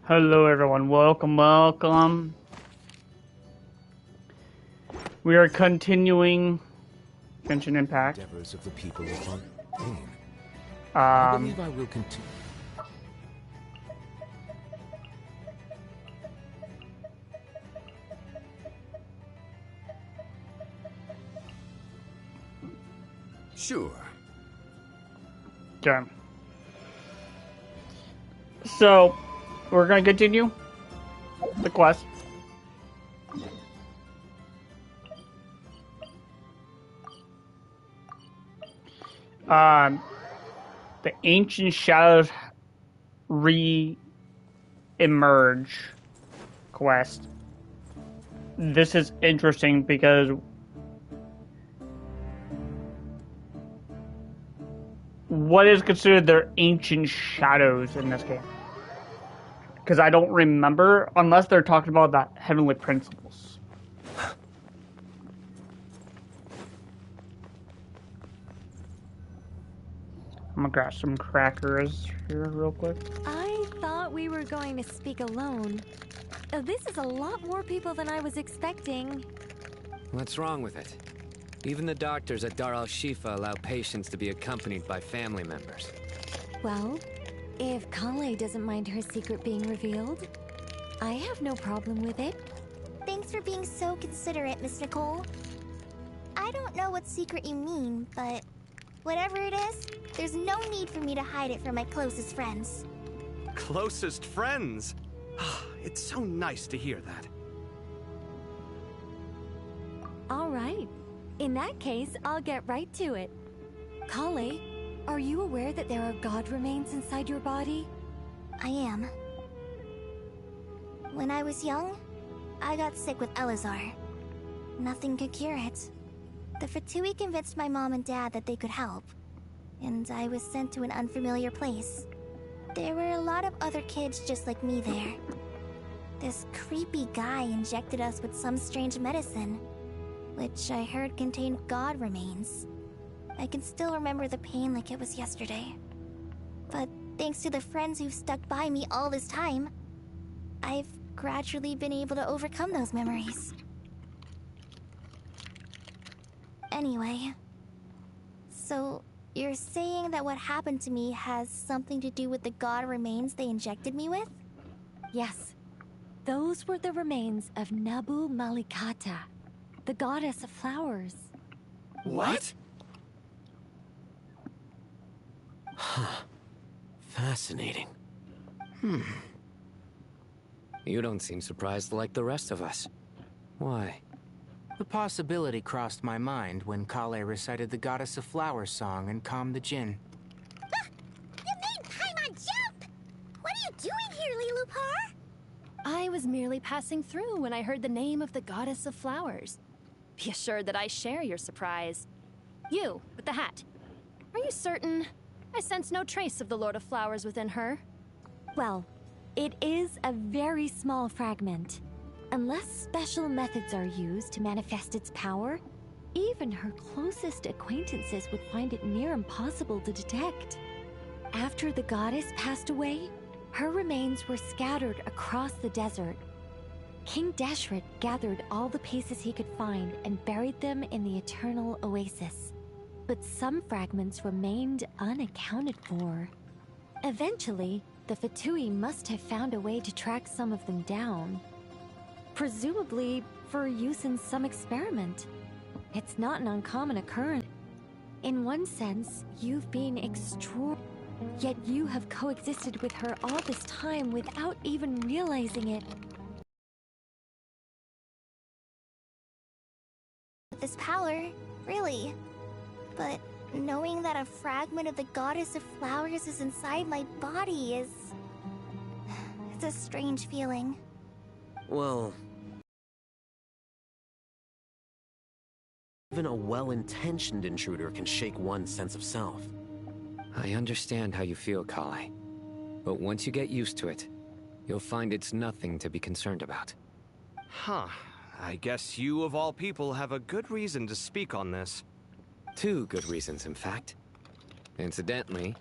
Hello everyone, welcome. We are continuing Genshin Impact. Endeavors of the people of Pain. I believe I will continue. Sure. Okay. So, we're gonna continue the quest. The Ancient Shadows re-emerge quest. This is interesting because what is considered their ancient shadows in this game? Because I don't remember, unless they're talking about the heavenly principles. I'm gonna grab some crackers here real quick. I thought we were going to speak alone. This is a lot more people than I was expecting. What's wrong with it? Even the doctors at Dar al-Shifa allow patients to be accompanied by family members. Well, if Kale doesn't mind her secret being revealed, I have no problem with it. Thanks for being so considerate, Miss Nicole. I don't know what secret you mean, but whatever it is, there's no need for me to hide it from my closest friends. Closest friends? It's so nice to hear that. All right. In that case, I'll get right to it. Kale, are you aware that there are god remains inside your body? I am. When I was young, I got sick with Elazar. Nothing could cure it. The Fatui convinced my mom and dad that they could help, and I was sent to an unfamiliar place. There were a lot of other kids just like me there. This creepy guy injected us with some strange medicine, which I heard contained god remains. I can still remember the pain like it was yesterday. But thanks to the friends who've stuck by me all this time, I've gradually been able to overcome those memories. Anyway, so you're saying that what happened to me has something to do with the god remains they injected me with? Yes. Those were the remains of Nabu Malikata, the goddess of flowers. What? Huh. Fascinating. You don't seem surprised like the rest of us. Why? The possibility crossed my mind when Kale recited the Goddess of Flowers song and calmed the Jinn. You made Paimon jump! What are you doing here, Lilupar? I was merely passing through when I heard the name of the Goddess of Flowers. Be assured that I share your surprise. You, with the hat. Are you certain? I sense no trace of the Lord of Flowers within her. Well, it is a very small fragment. Unless special methods are used to manifest its power, even her closest acquaintances would find it near impossible to detect. After the goddess passed away, her remains were scattered across the desert. King Deshret gathered all the pieces he could find and buried them in the Eternal Oasis. But some fragments remained unaccounted for. Eventually, the Fatui must have found a way to track some of them down. Presumably for use in some experiment. It's not an uncommon occurrence. In one sense, you've been extraordinary. Yet you have coexisted with her all this time without even realizing it. This power, really. But knowing that a fragment of the Goddess of Flowers is inside my body is... it's a strange feeling. Well, even a well-intentioned intruder can shake one's sense of self. I understand how you feel, Kale. But once you get used to it, you'll find it's nothing to be concerned about. Huh. I guess you, of all people, have a good reason to speak on this. 2 good reasons, in fact. Incidentally,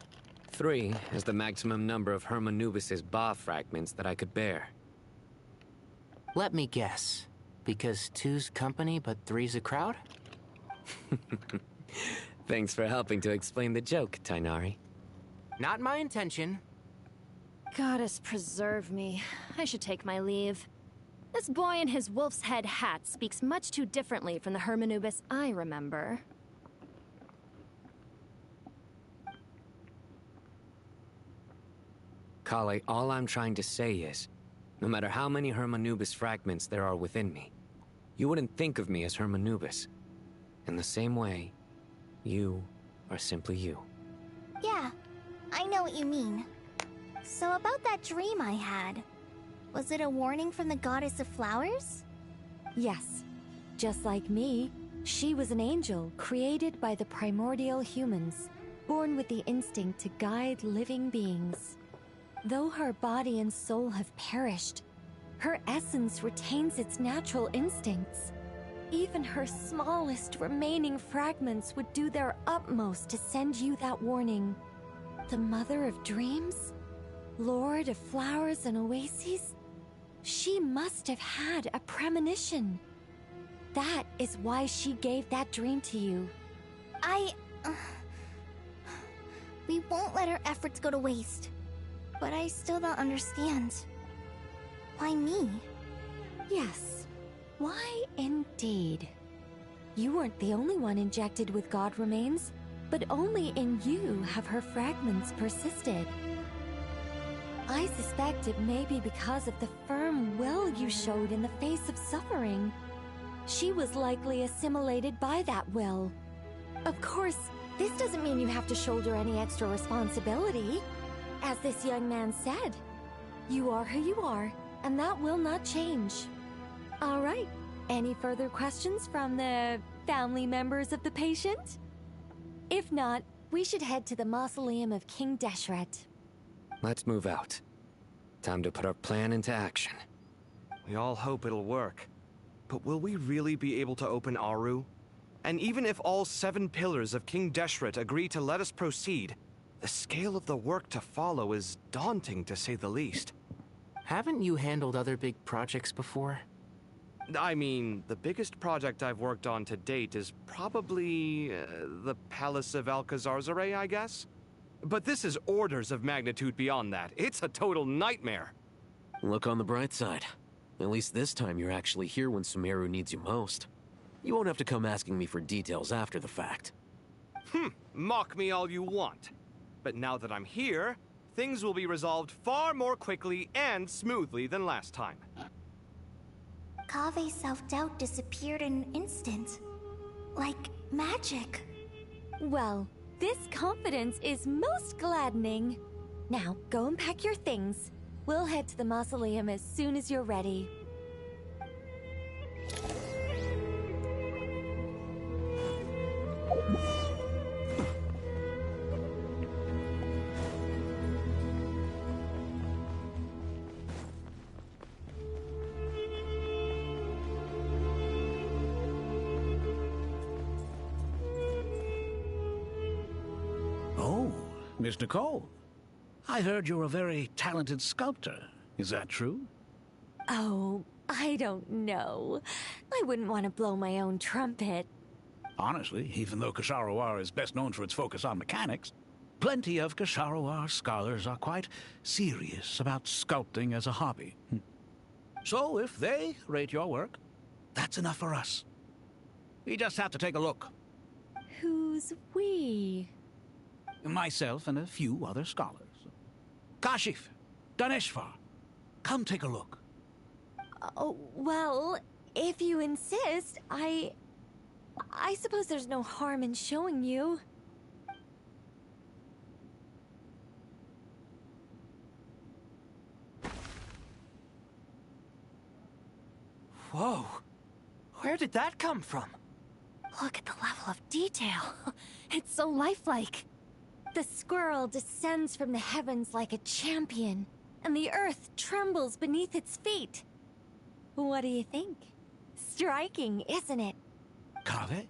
3 is the maximum number of Hermanubis's Ba fragments that I could bear. Let me guess. Because 2's company, but 3's a crowd? Thanks for helping to explain the joke, Tainari. Not my intention. Goddess preserve me. I should take my leave. This boy in his wolf's head hat speaks much too differently from the Hermanubis I remember. Kale, all I'm trying to say is, no matter how many Hermanubis fragments there are within me, you wouldn't think of me as Hermanubis. In the same way, you are simply you. Yeah, I know what you mean. So about that dream I had, was it a warning from the goddess of flowers? Yes. Just like me, she was an angel created by the primordial humans, born with the instinct to guide living beings. Though her body and soul have perished, her essence retains its natural instincts. Even her smallest remaining fragments would do their utmost to send you that warning. The Mother of Dreams? Lord of Flowers and Oases? She must have had a premonition. That is why she gave that dream to you. We won't let our efforts go to waste. But I still don't understand. Why me? Yes. Why indeed? You weren't the only one injected with God remains, but only in you have her fragments persisted. I suspect it may be because of the firm will you showed in the face of suffering. She was likely assimilated by that will. Of course, this doesn't mean you have to shoulder any extra responsibility. As this young man said, you are who you are, and that will not change. All right, any further questions from the family members of the patient? If not, we should head to the mausoleum of King Deshret. Let's move out. Time to put our plan into action. We all hope it'll work. But will we really be able to open Aru? And even if all 7 pillars of King Deshret agree to let us proceed, the scale of the work to follow is daunting, to say the least. Haven't you handled other big projects before? I mean, the biggest project I've worked on to date is probably the Palace of Alcazarzaray, I guess? But this is orders of magnitude beyond that. It's a total nightmare. Look on the bright side. At least this time you're actually here when Sumeru needs you most. You won't have to come asking me for details after the fact. Mock me all you want. But now that I'm here, things will be resolved far more quickly and smoothly than last time. Kave's self-doubt disappeared in an instant. Like magic. Well, this confidence is most gladdening. Now, go and pack your things. We'll head to the mausoleum as soon as you're ready. Oh, Miss Nicole. I heard you're a very talented sculptor. Is that true? Oh, I don't know. I wouldn't want to blow my own trumpet. Honestly, even though Kasharawar is best known for its focus on mechanics, plenty of Kasharawar scholars are quite serious about sculpting as a hobby. So if they rate your work, that's enough for us. We just have to take a look. Who's we? Myself and a few other scholars. Kashif, Daneshvar, come take a look. Oh, well, if you insist, I suppose there's no harm in showing you. Whoa! Where did that come from? Look at the level of detail. It's so lifelike. The squirrel descends from the heavens like a champion, and the earth trembles beneath its feet. What do you think? Striking, isn't it? Kave?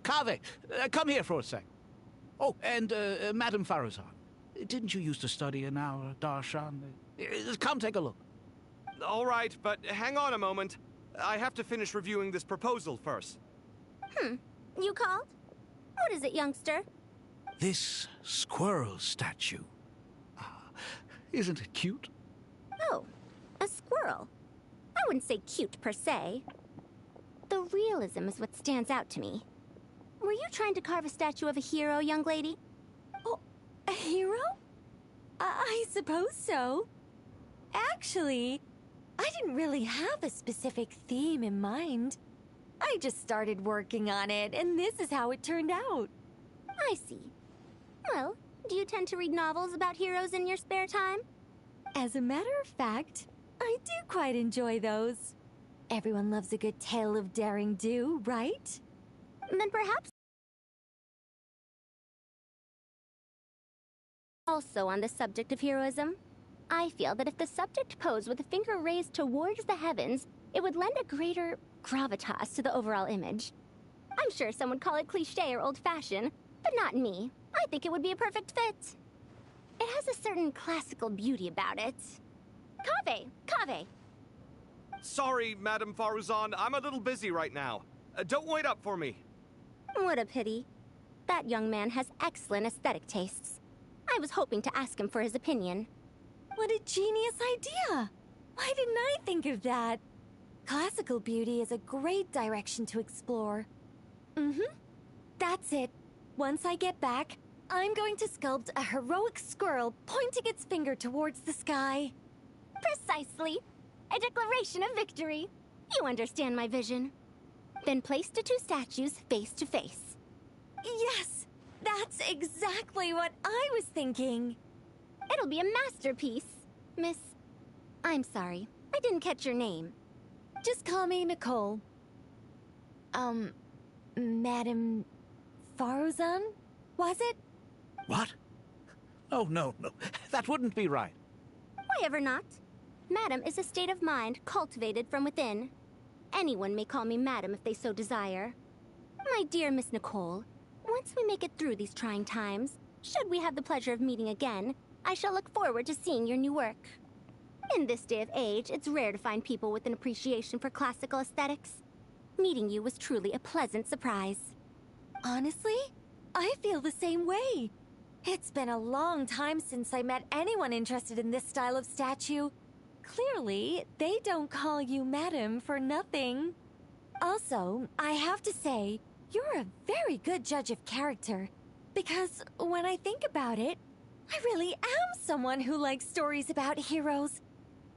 Kave, come here for a sec. Oh, and Madame Faruzan, Didn't you used to study in our Darshan? Come take a look. All right, but hang on a moment. I have to finish reviewing this proposal first. You called? What is it, youngster? This squirrel statue. Isn't it cute? Oh, a squirrel. I wouldn't say cute per se. The realism is what stands out to me. Were you trying to carve a statue of a hero, young lady? Oh, a hero? I suppose so. Actually, I didn't really have a specific theme in mind. I just started working on it, and this is how it turned out. I see. Well, do you tend to read novels about heroes in your spare time? As a matter of fact, I do quite enjoy those. Everyone loves a good tale of daring do, right? Then perhaps... Also on the subject of heroism, I feel that if the subject posed with a finger raised towards the heavens, it would lend a greater gravitas to the overall image. I'm sure some would call it cliché or old-fashioned, but not me. I think it would be a perfect fit. It has a certain classical beauty about it. Kaveh! Sorry, Madame Faruzan, I'm a little busy right now. Don't wait up for me. What a pity. That young man has excellent aesthetic tastes. I was hoping to ask him for his opinion. What a genius idea! Why didn't I think of that? Classical beauty is a great direction to explore. That's it. Once I get back, I'm going to sculpt a heroic squirrel pointing its finger towards the sky. Precisely. A declaration of victory. You understand my vision. Then place the two statues face to face. Yes! That's exactly what I was thinking. It'll be a masterpiece, Miss... I'm sorry, I didn't catch your name. Just call me Nicole. Madame Faruzan? Was it? What? Oh, no. That wouldn't be right. Why ever not? Madam is a state of mind cultivated from within. Anyone may call me Madam if they so desire. My dear Miss Nicole, once we make it through these trying times, should we have the pleasure of meeting again, I shall look forward to seeing your new work. In this day of age, it's rare to find people with an appreciation for classical aesthetics. Meeting you was truly a pleasant surprise. Honestly, I feel the same way. It's been a long time since I met anyone interested in this style of statue. Clearly, they don't call you Madam for nothing. Also, I have to say, you're a very good judge of character. Because when I think about it, I really am someone who likes stories about heroes.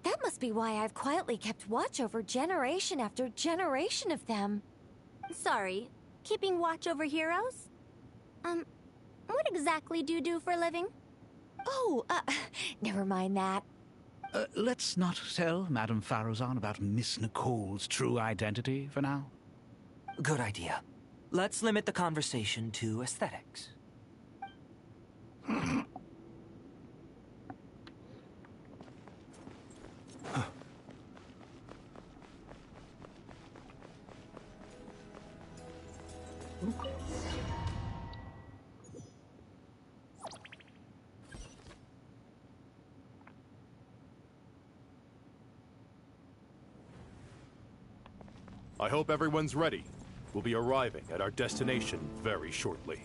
That must be why I've quietly kept watch over generation after generation of them. Sorry, keeping watch over heroes? What exactly do you do for a living? Oh, never mind that. Let's not tell Madame Faruzan about Miss Nicole's true identity for now. Good idea. Let's limit the conversation to aesthetics. I hope everyone's ready. We'll be arriving at our destination very shortly.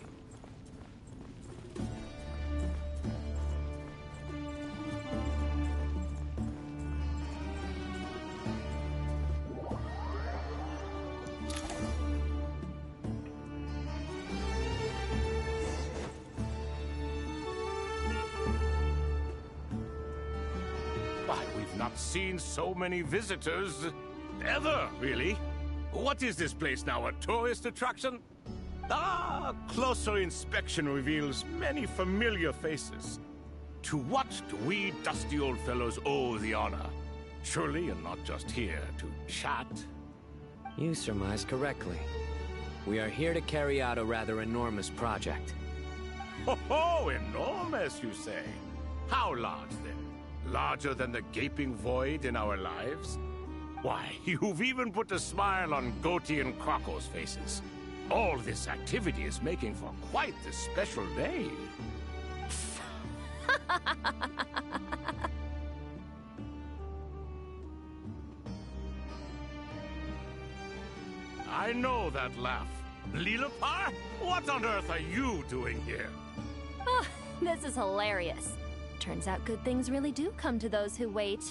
Why, we've not seen so many visitors ever, really. What is this place now, a tourist attraction? Ah, closer inspection reveals many familiar faces. To what do we dusty old fellows owe the honor? Surely you're not just here to chat. You surmise correctly. We are here to carry out a rather enormous project. Ho, enormous, you say? How large, then? Larger than the gaping void in our lives? Why, you've even put a smile on Goatee and Crocco's faces. All this activity is making for quite the special day. I know that laugh. Lilipar? What on earth are you doing here? Oh, this is hilarious. Turns out good things really do come to those who wait.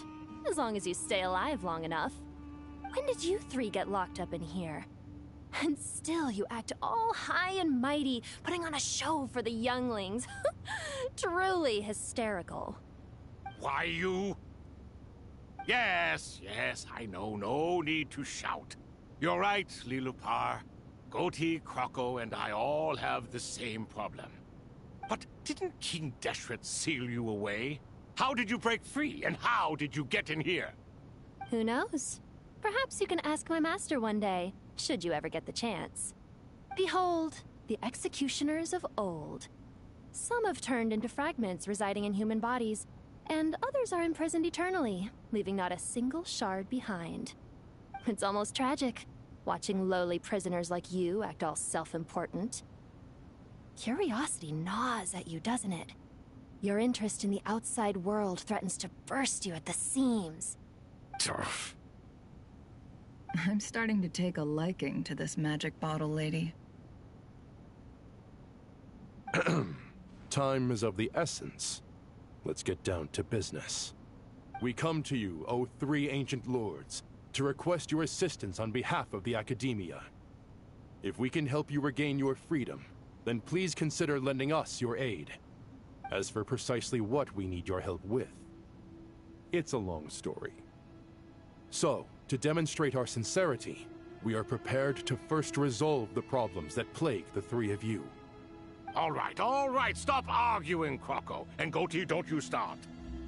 As long as you stay alive long enough. When did you three get locked up in here? And still you act all high and mighty, putting on a show for the younglings. Truly hysterical. Why, you... Yes, I know. No need to shout. You're right, Lilipar. Goatee, Croco, and I all have the same problem. But didn't King Deshret seal you away? How did you break free, and how did you get in here? Who knows? Perhaps you can ask my master one day, should you ever get the chance. Behold, the executioners of old. Some have turned into fragments residing in human bodies, and others are imprisoned eternally, leaving not a single shard behind. It's almost tragic, watching lowly prisoners like you act all self-important. Curiosity gnaws at you, doesn't it? Your interest in the outside world threatens to burst you at the seams. Turf. I'm starting to take a liking to this magic bottle lady. Time is of the essence. Let's get down to business. We come to you, O three ancient lords, to request your assistance on behalf of the Academia. If we can help you regain your freedom, then please consider lending us your aid. As for precisely what we need your help with, it's a long story. So, to demonstrate our sincerity, we are prepared to first resolve the problems that plague the three of you. All right, stop arguing, Croco. And Goatee, don't you start.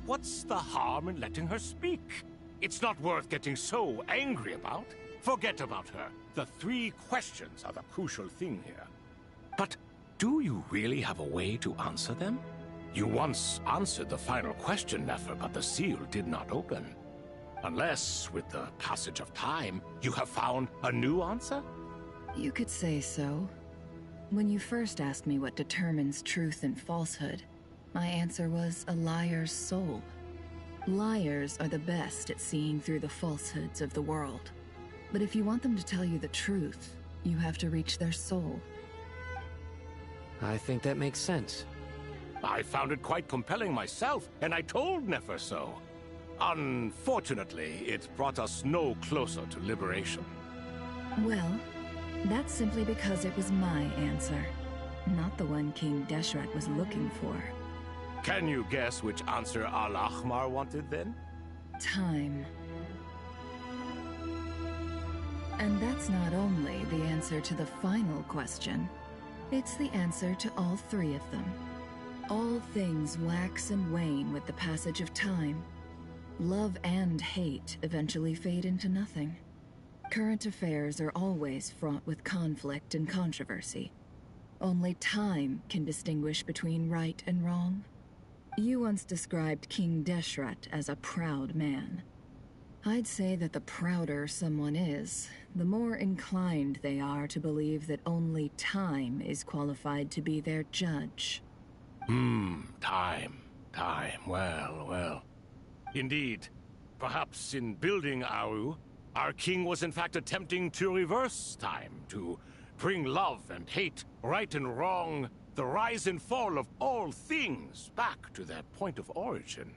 What's the harm in letting her speak? It's not worth getting so angry about. Forget about her. The three questions are the crucial thing here. But do you really have a way to answer them? You once answered the final question, Nefer, but the seal did not open. Unless, with the passage of time, you have found a new answer? You could say so. When you first asked me what determines truth and falsehood, my answer was a liar's soul. Liars are the best at seeing through the falsehoods of the world. But if you want them to tell you the truth, you have to reach their soul. I think that makes sense. I found it quite compelling myself, and I told Nefer so. Unfortunately, it brought us no closer to liberation. Well, that's simply because it was my answer, not the one King Deshret was looking for. Can you guess which answer Al-Ahmar wanted then? Time. And that's not only the answer to the final question, it's the answer to all three of them. All things wax and wane with the passage of time. Love and hate eventually fade into nothing. Current affairs are always fraught with conflict and controversy. Only time can distinguish between right and wrong. You once described King Deshret as a proud man. I'd say that the prouder someone is, the more inclined they are to believe that only time is qualified to be their judge. Time. Well. Indeed. Perhaps in building Aru, our king was in fact attempting to reverse time, to bring love and hate, right and wrong, the rise and fall of all things back to their point of origin.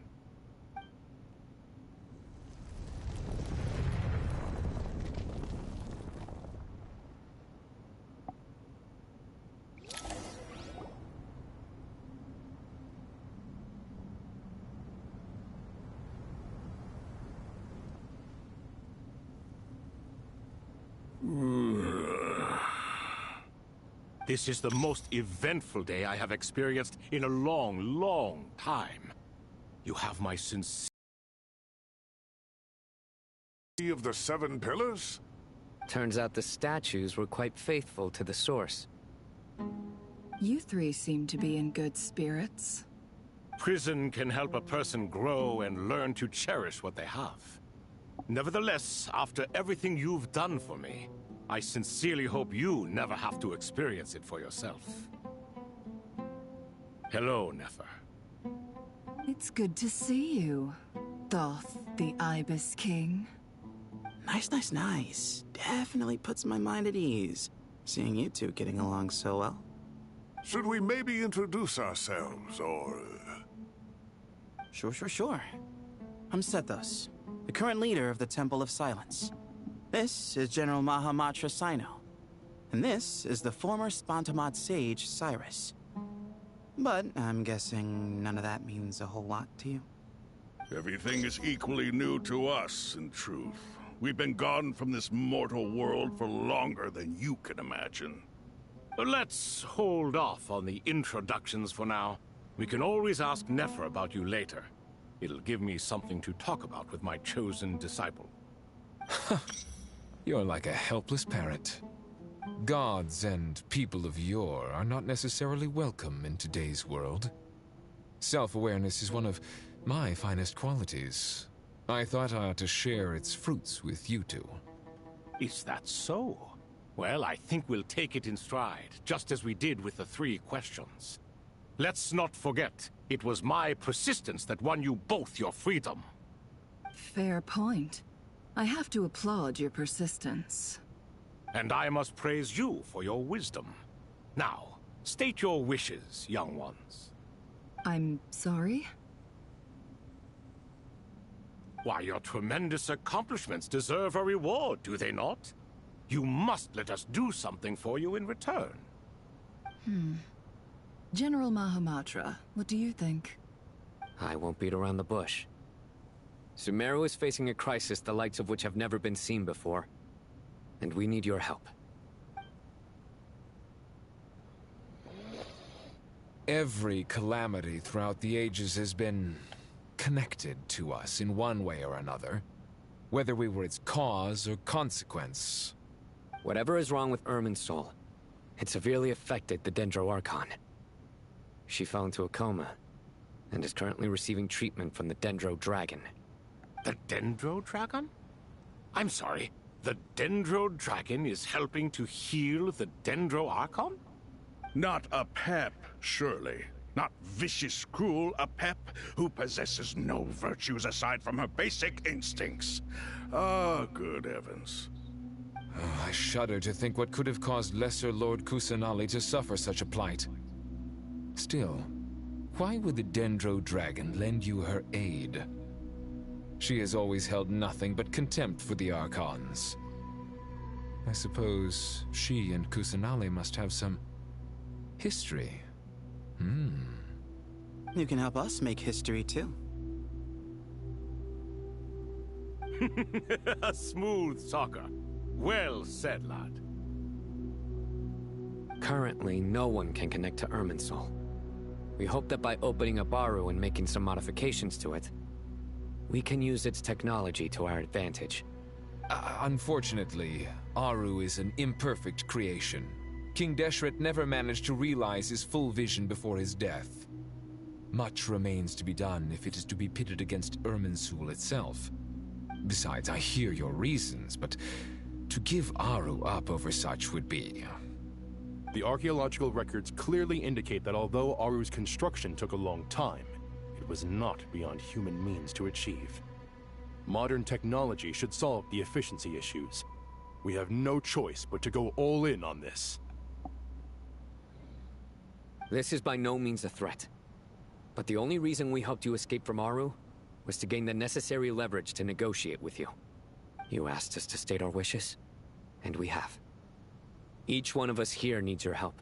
This is the most eventful day I have experienced in a long time. You have my sincere... Of the 7 pillars? Turns out the statues were quite faithful to the source. You three seem to be in good spirits. Prison can help a person grow and learn to cherish what they have. Nevertheless, after everything you've done for me, I sincerely hope you never have to experience it for yourself. Hello, Nefer. It's good to see you, Thoth, the Ibis King. Nice. Definitely puts my mind at ease, seeing you two getting along so well. Should we maybe introduce ourselves, or... Sure. I'm Sethos, the current leader of the Temple of Silence. This is General Mahamatra Sino, and this is the former Spantamad sage, Cyrus. But I'm guessing none of that means a whole lot to you. Everything is equally new to us, in truth. We've been gone from this mortal world for longer than you can imagine. Let's hold off on the introductions for now. We can always ask Nefer about you later. It'll give me something to talk about with my chosen disciple. You're like a helpless parrot. Gods and people of yore are not necessarily welcome in today's world. Self-awareness is one of my finest qualities. I thought I ought to share its fruits with you two. Is that so? Well, I think we'll take it in stride, just as we did with the 3 questions. Let's not forget, it was my persistence that won you both your freedom. Fair point. I have to applaud your persistence. And I must praise you for your wisdom. Now, state your wishes, young ones. I'm sorry? Why, your tremendous accomplishments deserve a reward, do they not? You must let us do something for you in return. General Mahamatra, what do you think? I won't beat around the bush. Sumeru is facing a crisis the likes of which have never been seen before. And we need your help. Every calamity throughout the ages has been connected to us in one way or another, whether we were its cause or consequence. Whatever is wrong with Irminsul, it severely affected the Dendro Archon. She fell into a coma, and is currently receiving treatment from the Dendro Dragon. The Dendro Dragon? I'm sorry, the Dendro Dragon is helping to heal the Dendro Archon? Not a pep, surely. Not vicious, cruel a pep who possesses no virtues aside from her basic instincts. Ah, good heavens. Oh, I shudder to think what could have caused Lesser Lord Kusanali to suffer such a plight. Still, why would the Dendro Dragon lend you her aid? She has always held nothing but contempt for the Archons. I suppose she and Kusanali must have some history. You can help us make history, too. A smooth talker. Well said, lad. Currently, no one can connect to Irminsul. We hope that by opening up Aru and making some modifications to it, we can use its technology to our advantage. Unfortunately, Aru is an imperfect creation. King Deshret never managed to realize his full vision before his death. Much remains to be done if it is to be pitted against Irminsul itself. Besides, I hear your reasons, but to give Aru up over such would be... The archaeological records clearly indicate that although Aru's construction took a long time, it was not beyond human means to achieve. Modern technology should solve the efficiency issues. We have no choice but to go all in on this. This is by no means a threat. But the only reason we helped you escape from Aru was to gain the necessary leverage to negotiate with you. You asked us to state our wishes, and we have. Each one of us here needs your help,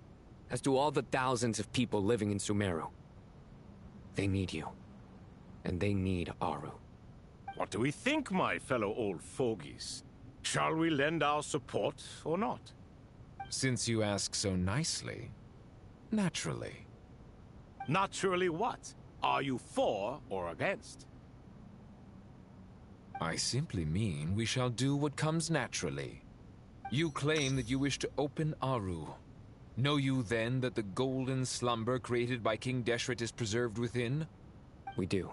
as do all the thousands of people living in Sumeru. They need you, and they need Aru. What do we think, my fellow old fogies? Shall we lend our support or not? Since you ask so nicely, naturally. Naturally what? Are you for or against? I simply mean we shall do what comes naturally. You claim that you wish to open Aru. Know you then that the golden slumber created by King Deshret is preserved within? We do.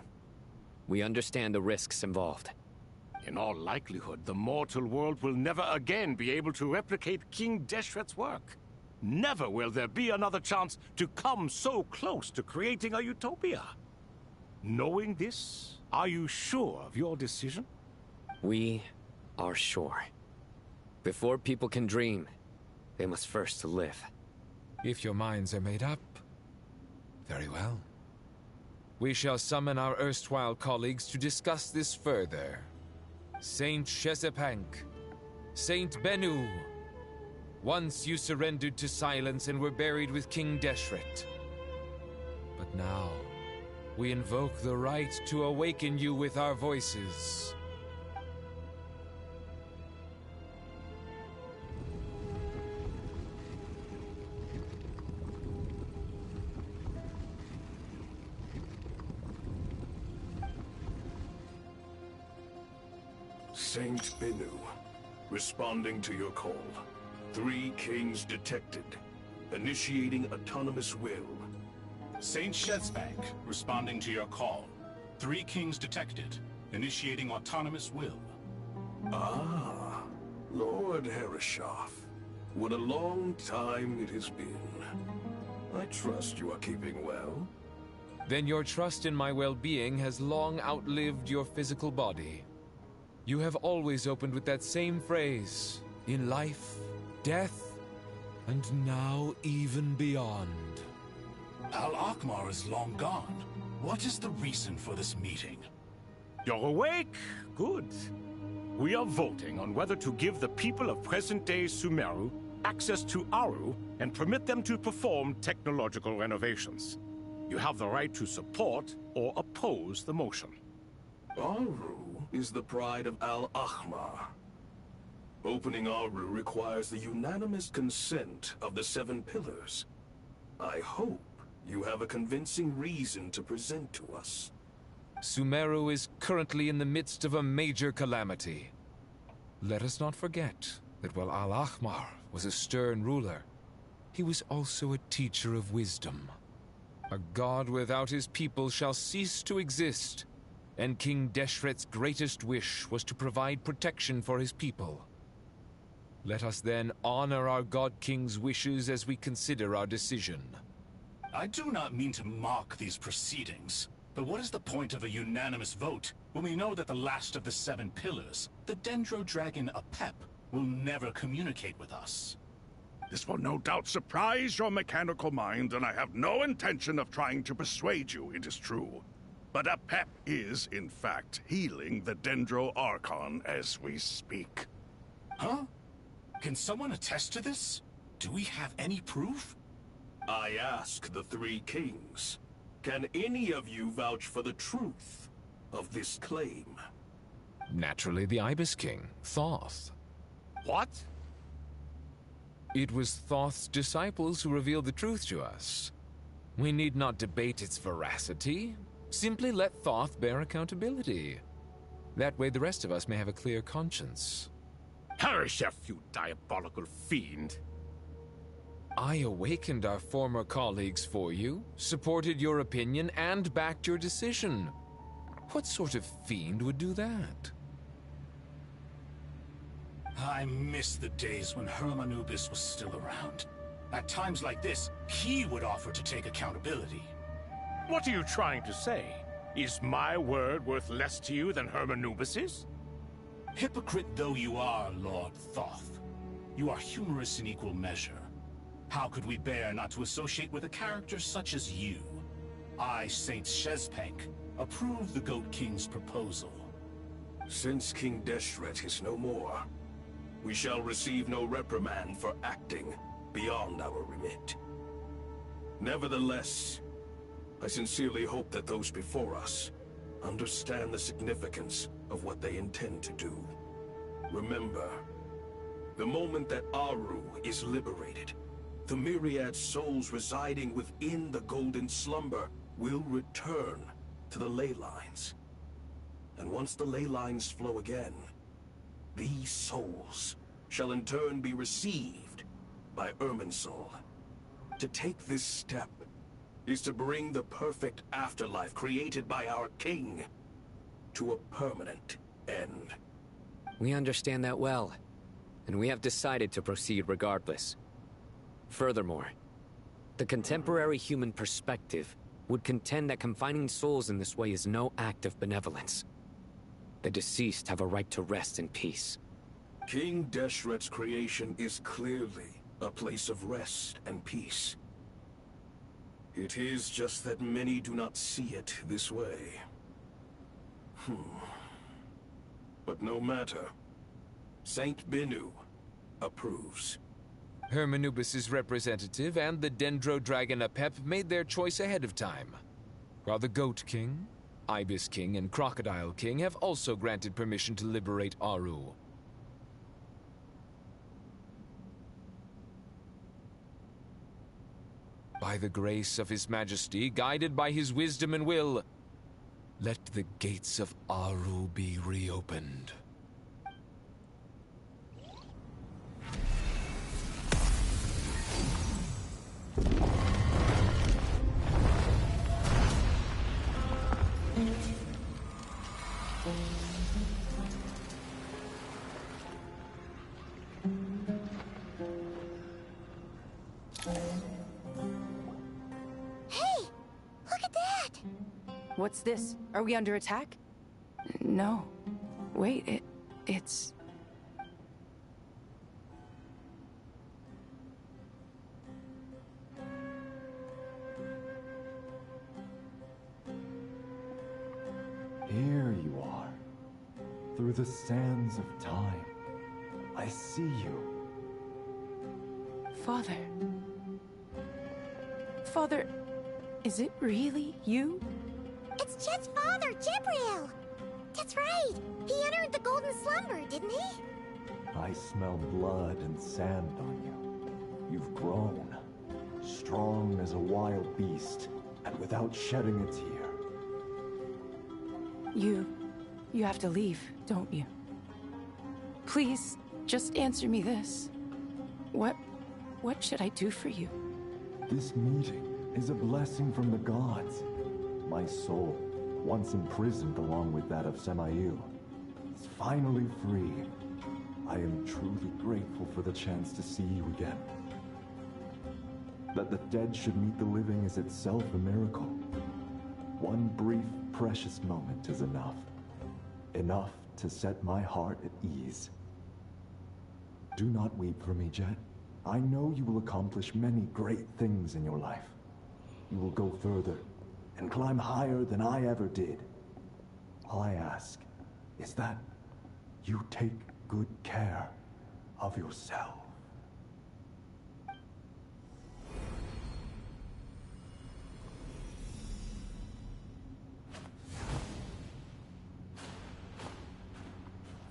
We understand the risks involved. In all likelihood, the mortal world will never again be able to replicate King Deshret's work. Never will there be another chance to come so close to creating a utopia. Knowing this, are you sure of your decision? We are sure. Before people can dream, they must first live. If your minds are made up, very well. We shall summon our erstwhile colleagues to discuss this further. Saint Chesapank, Saint Bennu. Once you surrendered to silence and were buried with King Deshret. But now, we invoke the right to awaken you with our voices. Saint Bennu, responding to your call. 3 kings detected. Initiating autonomous will. Saint Shezbank, responding to your call. 3 kings detected. Initiating autonomous will. Ah, Lord Herreshoff. What a long time it has been. I trust you are keeping well. Then your trust in my well-being has long outlived your physical body. You have always opened with that same phrase, in life, death, and now even beyond. Al-Akmar is long gone. What is the reason for this meeting? You're awake? Good. We are voting on whether to give the people of present-day Sumeru access to Aru and permit them to perform technological renovations. You have the right to support or oppose the motion. Aru is the pride of Al-Ahmar. Opening Aru requires the unanimous consent of the 7 pillars. I hope you have a convincing reason to present to us. Sumeru is currently in the midst of a major calamity. Let us not forget that while Al-Ahmar was a stern ruler, he was also a teacher of wisdom. A god without his people shall cease to exist, and King Deshret's greatest wish was to provide protection for his people. Let us then honor our God King's wishes as we consider our decision. I do not mean to mock these proceedings, but what is the point of a unanimous vote when we know that the last of the 7 pillars, the Dendro Dragon Apep, will never communicate with us? This will no doubt surprise your mechanical mind, and I have no intention of trying to persuade you it is true. But Apep is, in fact, healing the Dendro Archon as we speak. Huh? Can someone attest to this? Do we have any proof? I ask the 3 kings. Can any of you vouch for the truth of this claim? Naturally, the Ibis King, Thoth. What? It was Thoth's disciples who revealed the truth to us. We need not debate its veracity. Simply let Thoth bear accountability. That way the rest of us may have a clear conscience. Herreshoff, you diabolical fiend. I awakened our former colleagues for you, supported your opinion, and backed your decision. What sort of fiend would do that? I miss the days when Hermanubis was still around. At times like this, he would offer to take accountability. What are you trying to say? Is my word worth less to you than Hermanubis's? Hypocrite though you are, Lord Thoth, you are humorous in equal measure. How could we bear not to associate with a character such as you? I, Saint Shezpank, approve the Goat King's proposal. Since King Deshret is no more, we shall receive no reprimand for acting beyond our remit. Nevertheless, I sincerely hope that those before us understand the significance of what they intend to do. Remember, the moment that Aru is liberated, the myriad souls residing within the Golden Slumber will return to the ley lines. And once the ley lines flow again, these souls shall in turn be received by Irminsul. To take this step is to bring the perfect afterlife created by our king to a permanent end. We understand that well, and we have decided to proceed regardless. Furthermore, the contemporary human perspective would contend that confining souls in this way is no act of benevolence. The deceased have a right to rest in peace. King Deshret's creation is clearly a place of rest and peace. It is just that many do not see it this way. But no matter. Saint Binu approves. Hermanubis' representative and the Dendro Dragon Apep made their choice ahead of time, while the Goat King, Ibis King, and Crocodile King have also granted permission to liberate Aru. By the grace of His Majesty, guided by his wisdom and will, let the gates of Aru be reopened. What's this? Are we under attack? No. Wait, it's... Here you are. Through the sands of time. I see you. Father. Father, is it really you? It's Jet's father, Jibril! That's right! He entered the Golden Slumber, didn't he? I smell blood and sand on you. You've grown. Strong as a wild beast, and without shedding a tear. You have to leave, don't you? Please, just answer me this. What should I do for you? This meeting is a blessing from the gods. My soul, once imprisoned along with that of Semayu, is finally free. I am truly grateful for the chance to see you again. That the dead should meet the living is itself a miracle. One brief, precious moment is enough. Enough to set my heart at ease. Do not weep for me, Jet. I know you will accomplish many great things in your life. You will go further and climb higher than I ever did. All I ask is that you take good care of yourself.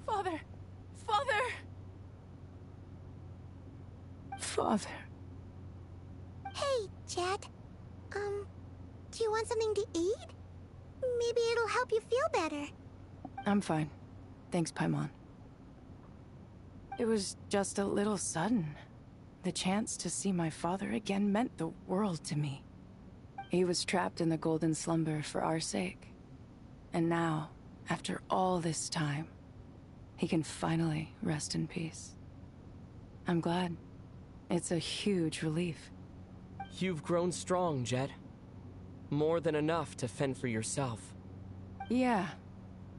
Father! Father! Father. Hey, Jet. Do you want something to eat? Maybe it'll help you feel better. I'm fine. Thanks, Paimon. It was just a little sudden. The chance to see my father again meant the world to me. He was trapped in the Golden Slumber for our sake. And now, after all this time, he can finally rest in peace. I'm glad. It's a huge relief. You've grown strong, Jet. More than enough to fend for yourself. Yeah.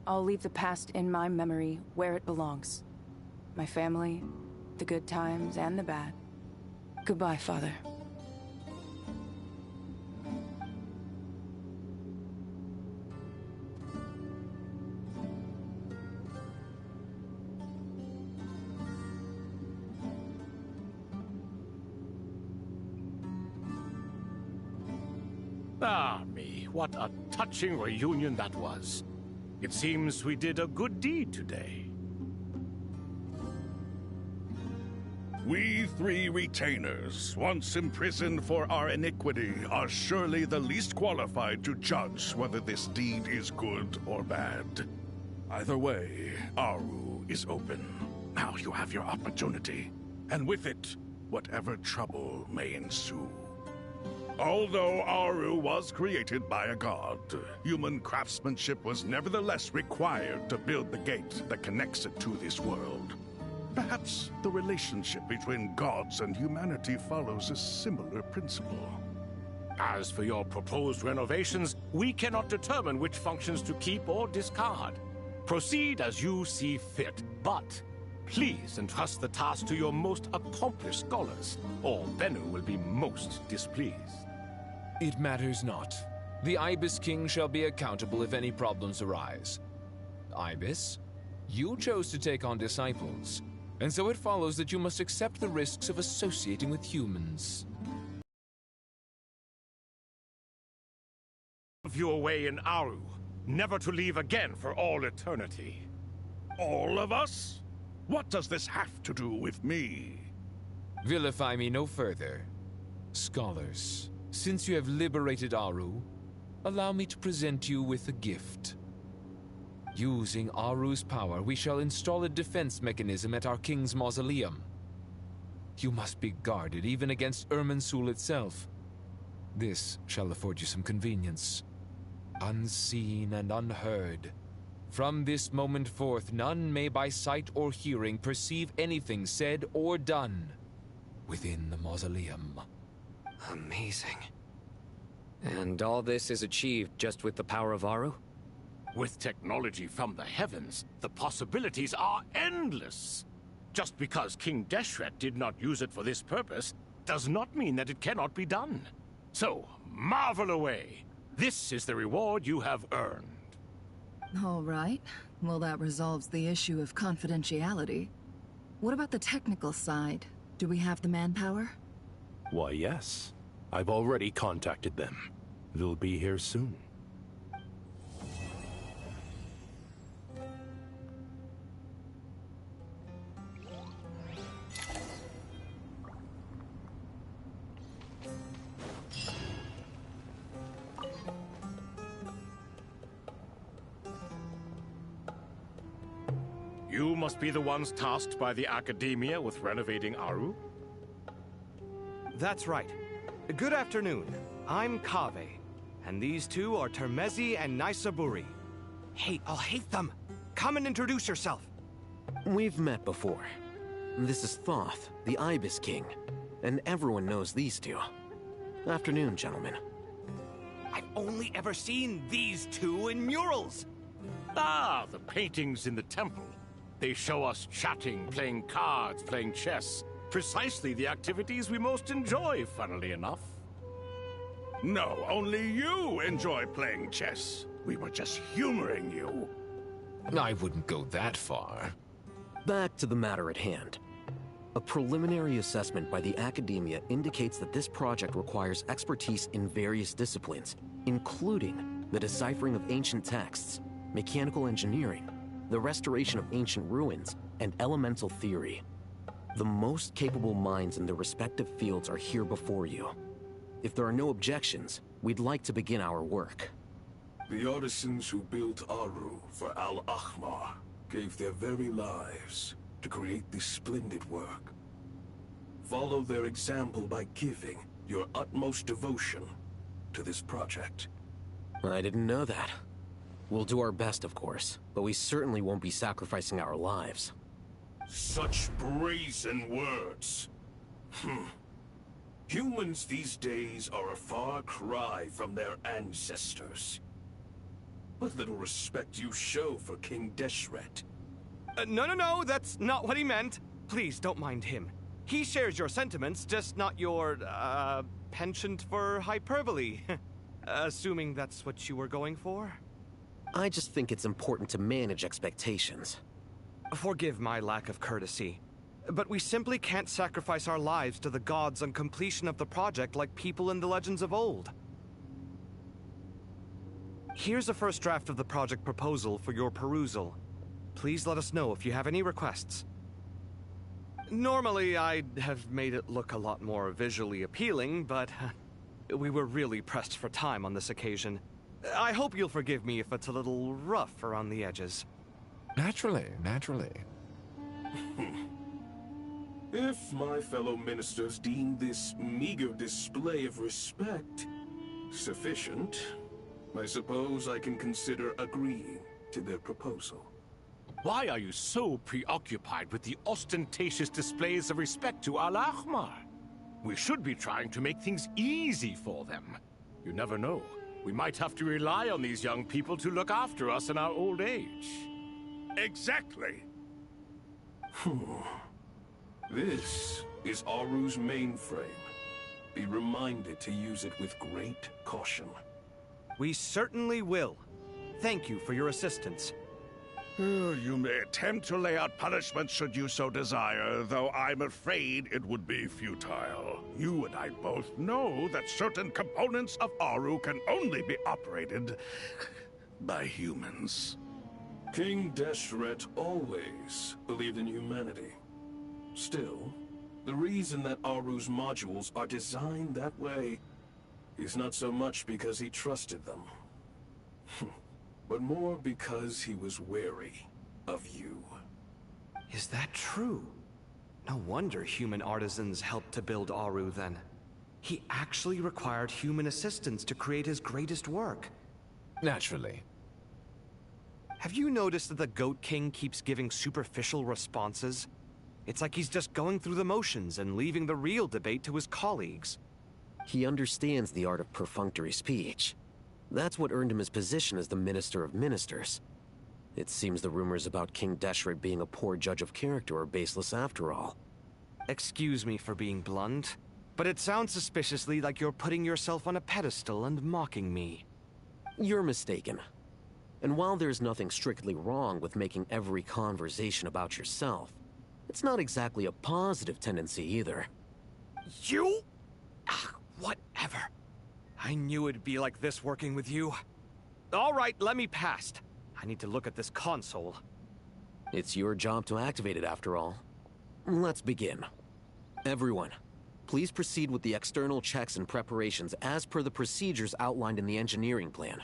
I'll leave the past in my memory where it belongs. My family, the good times and the bad. Goodbye, Father. Ah, me, what a touching reunion that was. It seems we did a good deed today. We three retainers, once imprisoned for our iniquity, are surely the least qualified to judge whether this deed is good or bad. Either way, Aru is open. Now you have your opportunity, and with it, whatever trouble may ensue. Although Aru was created by a god, human craftsmanship was nevertheless required to build the gate that connects it to this world. Perhaps the relationship between gods and humanity follows a similar principle. As for your proposed renovations, we cannot determine which functions to keep or discard. Proceed as you see fit, but please entrust the task to your most accomplished scholars, or Bennu will be most displeased. It matters not. The Ibis King shall be accountable if any problems arise. Ibis, you chose to take on disciples, and so it follows that you must accept the risks of associating with humans. You away in Aru, never to leave again for all eternity. All of us? What does this have to do with me? Vilify me no further. Scholars, since you have liberated Aru, allow me to present you with a gift. Using Aru's power, we shall install a defense mechanism at our king's mausoleum. You must be guarded even against Irminsul itself. This shall afford you some convenience. Unseen and unheard. From this moment forth, none may by sight or hearing perceive anything said or done within the mausoleum. Amazing. And all this is achieved just with the power of Aru? With technology from the heavens, the possibilities are endless. Just because King Deshret did not use it for this purpose does not mean that it cannot be done. So, marvel away. This is the reward you have earned. All right. Well, that resolves the issue of confidentiality. What about the technical side? Do we have the manpower? Why, yes. I've already contacted them. They'll be here soon. You must be the ones tasked by the Academia with renovating Aru? That's right. Good afternoon. I'm Kaveh, and these two are Termezi and Naisaburi. Hey, I'll hate them. Come and introduce yourself. We've met before. This is Thoth, the Ibis King, and everyone knows these two. Afternoon, gentlemen. I've only ever seen these two in murals. Ah, the paintings in the temple. They show us chatting, playing cards, playing chess. Precisely the activities we most enjoy, funnily enough. No, only you enjoy playing chess. We were just humoring you. I wouldn't go that far. Back to the matter at hand. A preliminary assessment by the Academia indicates that this project requires expertise in various disciplines, including the deciphering of ancient texts, mechanical engineering, the restoration of ancient ruins, and elemental theory. The most capable minds in their respective fields are here before you. If there are no objections, we'd like to begin our work. The artisans who built Aru for Al-Ahmar gave their very lives to create this splendid work. Follow their example by giving your utmost devotion to this project. I didn't know that. We'll do our best, of course, but we certainly won't be sacrificing our lives. Such brazen words. Humans these days are a far cry from their ancestors. What little respect you show for King Deshret. No, that's not what he meant. Please, don't mind him. He shares your sentiments, just not your, penchant for hyperbole. Assuming that's what you were going for? I just think it's important to manage expectations. Forgive my lack of courtesy, but we simply can't sacrifice our lives to the gods on completion of the project like people in the legends of old. Here's a first draft of the project proposal for your perusal. Please let us know if you have any requests. Normally, I'd have made it look a lot more visually appealing, but we were really pressed for time on this occasion. I hope you'll forgive me if it's a little rough around the edges. Naturally. If my fellow ministers deem this meager display of respect sufficient, I suppose I can consider agreeing to their proposal. Why are you so preoccupied with the ostentatious displays of respect to Al-Ahmar? We should be trying to make things easy for them. You never know. We might have to rely on these young people to look after us in our old age. Exactly. This is Aru's mainframe. Be reminded to use it with great caution. We certainly will. Thank you for your assistance. You may attempt to lay out punishment should you so desire, though I'm afraid it would be futile. You and I both know that certain components of Aru can only be operated by humans. King Deshret always believed in humanity. Still, the reason that Aru's modules are designed that way is not so much because he trusted them, but more because he was wary of you. Is that true? No wonder human artisans helped to build Aru then. He actually required human assistance to create his greatest work. Naturally. Have you noticed that the Goat King keeps giving superficial responses? It's like he's just going through the motions and leaving the real debate to his colleagues. He understands the art of perfunctory speech. That's what earned him his position as the Minister of Ministers. It seems the rumors about King Deshret being a poor judge of character are baseless after all. Excuse me for being blunt, but it sounds suspiciously like you're putting yourself on a pedestal and mocking me. You're mistaken. And while there's nothing strictly wrong with making every conversation about yourself, it's not exactly a positive tendency either. You? Whatever. I knew it'd be like this working with you. All right, let me past. I need to look at this console. It's your job to activate it after all. Let's begin. Everyone, please proceed with the external checks and preparations as per the procedures outlined in the engineering plan.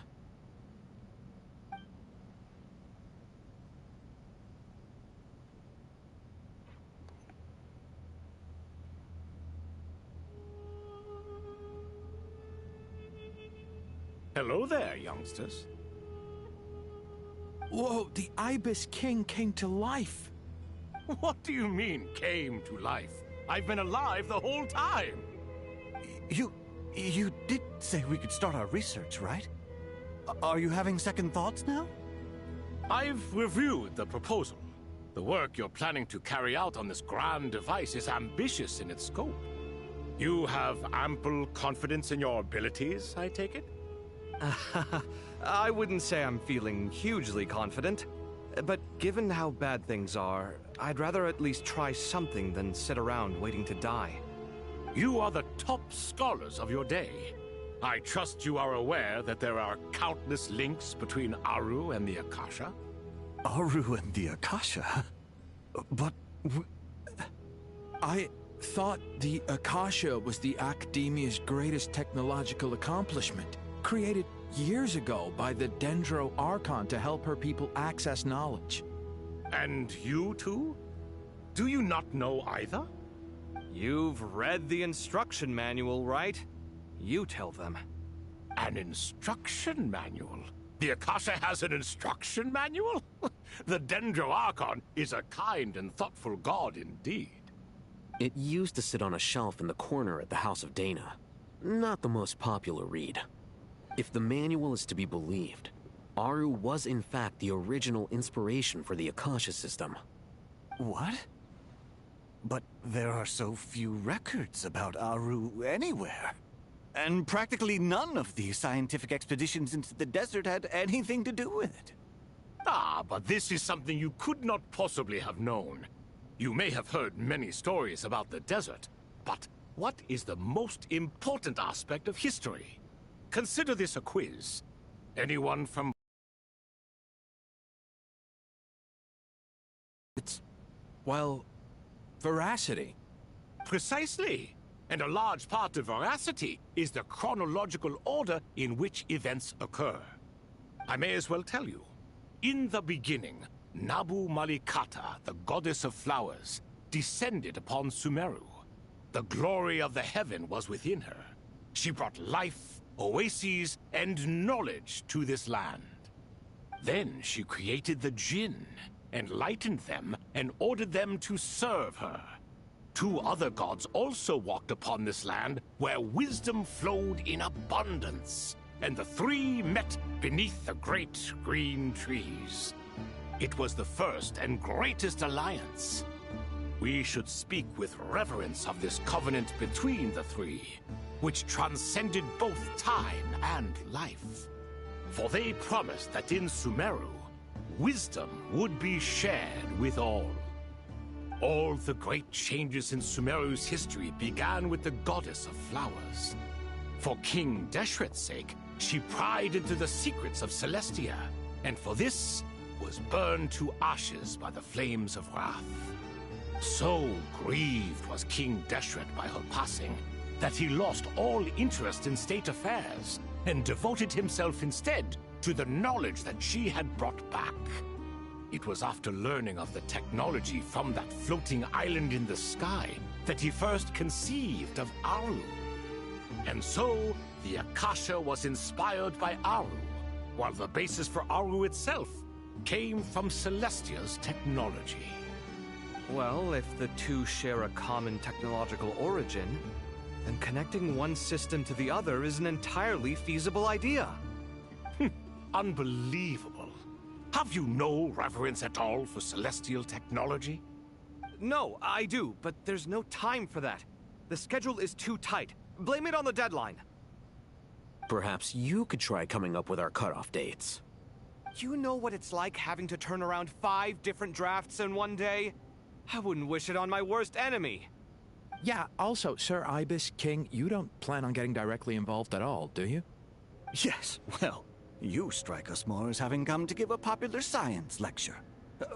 Hello there, youngsters. Whoa, the Ibis King came to life. What do you mean, came to life? I've been alive the whole time. You did say we could start our research, right? Are you having second thoughts now? I've reviewed the proposal. The work you're planning to carry out on this grand device is ambitious in its scope. You have ample confidence in your abilities, I take it? I wouldn't say I'm feeling hugely confident, but given how bad things are, I'd rather at least try something than sit around waiting to die. You are the top scholars of your day. I trust you are aware that there are countless links between Aru and the Akasha? Aru and the Akasha? But... I thought the Akasha was the Academia's greatest technological accomplishment, created years ago by the Dendro Archon to help her people access knowledge. And you too? Do you not know either? You've read the instruction manual, right? You tell them. An instruction manual? The Akasha has an instruction manual? The Dendro Archon is a kind and thoughtful god indeed. It used to sit on a shelf in the corner at the House of Dana. Not the most popular read. If the manual is to be believed, Aru was in fact the original inspiration for the Akasha system. What? But there are so few records about Aru anywhere. And practically none of the scientific expeditions into the desert had anything to do with it. Ah, but this is something you could not possibly have known. You may have heard many stories about the desert, but what is the most important aspect of history? Consider this a quiz. Anyone from... It's, well, veracity. Precisely. And a large part of veracity is the chronological order in which events occur. I may as well tell you. In the beginning, Nabu Malikata, the goddess of flowers, descended upon Sumeru. The glory of the heaven was within her. She brought life, oases, and knowledge to this land. Then she created the Jinn, enlightened them, and ordered them to serve her. 2 other gods also walked upon this land where wisdom flowed in abundance, and the 3 met beneath the great green trees. It was the first and greatest alliance. We should speak with reverence of this covenant between the 3, which transcended both time and life. For they promised that in Sumeru, wisdom would be shared with all. All the great changes in Sumeru's history began with the goddess of flowers. For King Deshret's sake, she pried into the secrets of Celestia, and for this was burned to ashes by the flames of wrath. So grieved was King Deshret by her passing that he lost all interest in state affairs and devoted himself instead to the knowledge that she had brought back. It was after learning of the technology from that floating island in the sky that he first conceived of Aru. And so, the Akasha was inspired by Aru, while the basis for Aru itself came from Celestia's technology. Well, if the 2 share a common technological origin, then connecting one system to the other is an entirely feasible idea. Unbelievable. Have you no reverence at all for celestial technology? No, I do, but there's no time for that. The schedule is too tight. Blame it on the deadline. Perhaps you could try coming up with our cutoff dates. You know what it's like having to turn around 5 different drafts in one day? I wouldn't wish it on my worst enemy. Yeah, also, Sir Ibis, King, you don't plan on getting directly involved at all, do you? Yes, well, you strike us more as having come to give a popular science lecture.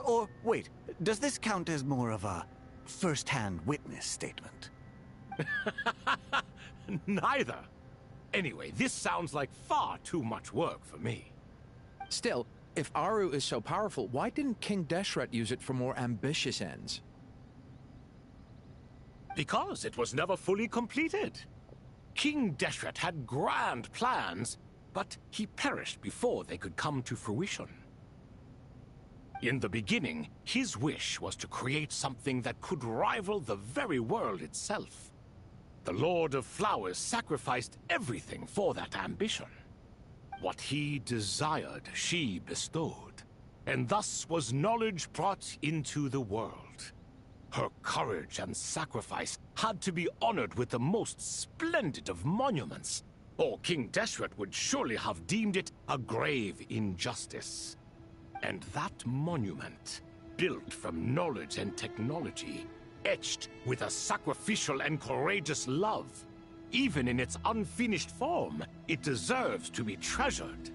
Or, wait, does this count as more of a first-hand witness statement? Neither. Anyway, this sounds like far too much work for me. Still, if Aru is so powerful, why didn't King Deshret use it for more ambitious ends? Because it was never fully completed. King Deshret had grand plans, but he perished before they could come to fruition. In the beginning, his wish was to create something that could rival the very world itself. The Lord of Flowers sacrificed everything for that ambition. What he desired, she bestowed, and thus was knowledge brought into the world. Her courage and sacrifice had to be honored with the most splendid of monuments, or King Deshret would surely have deemed it a grave injustice. And that monument, built from knowledge and technology, etched with a sacrificial and courageous love, even in its unfinished form, it deserves to be treasured.